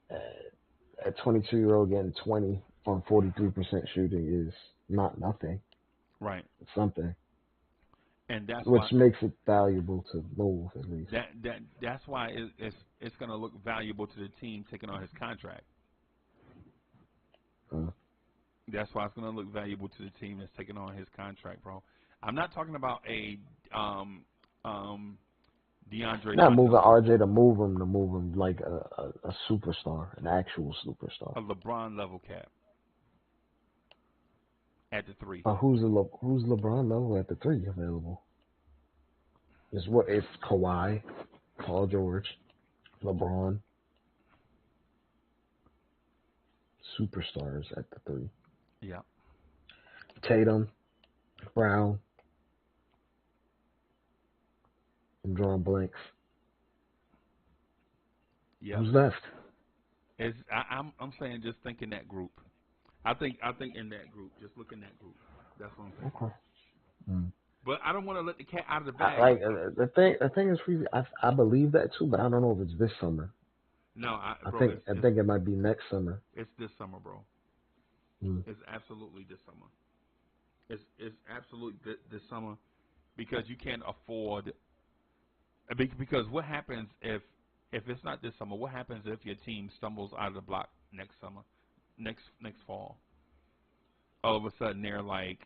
a 22-year-old getting 20 on 43% shooting is not nothing. Right. It's something. And that's which makes it valuable to move at least. That's why it's going to look valuable to the team taking on his contract. That's why it's going to look valuable to the team that's taking on his contract, bro. I'm not talking about a DeAndre. Not moving RJ to move him like a superstar, an actual superstar. A LeBron level cap at the 3. Who's LeBron level at the 3 available? It's Kawhi, Paul George, LeBron, superstars at the 3. Yeah. Tatum, Brown. I'm drawing blanks. Yeah. Who's left? I'm saying just think in that group. I think in that group. Just look in that group. That's what I'm saying. Okay. Mm. But I don't want to let the cat out of the bag. The thing is, I believe that too, but I don't know if it's this summer. No, I bro, think it might be next summer. it's this summer, bro. Mm. It's absolutely this summer. It's absolutely this summer because you can't afford. Because what happens if it's not this summer? What happens if your team stumbles out of the block next summer, next fall? All of a sudden they're like,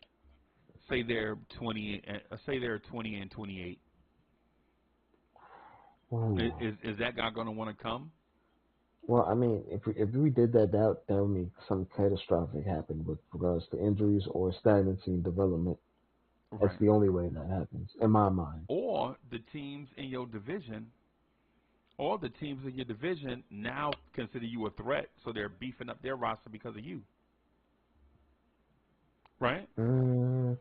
say they're 20, say they're 20 and 28. Ooh. Is that guy going to want to come? Well, I mean, if we did that would mean something catastrophic happened with regards to injuries or stagnancy in development. That's Right. the only way that happens, in my mind. Or the teams in your division, now consider you a threat, so they're beefing up their roster because of you. Right? Mm,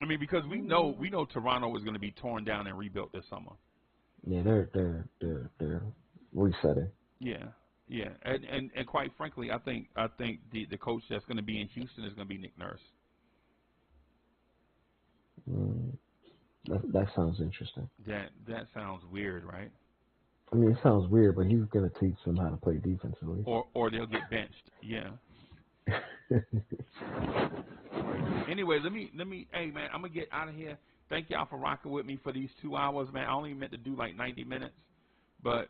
I mean, because we know Toronto is going to be torn down and rebuilt this summer. yeah, they're resetting. Yeah, yeah, and quite frankly, I think the coach that's going to be in Houston is going to be Nick Nurse. Mm, that sounds interesting. That sounds weird, right? I mean, it sounds weird, but he's gonna teach them how to play defensively. Or they'll get benched. Yeah. Anyway, let me. Hey man, I'm gonna get out of here. Thank y'all for rocking with me for these 2 hours, man. I only meant to do like 90 minutes, but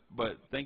thank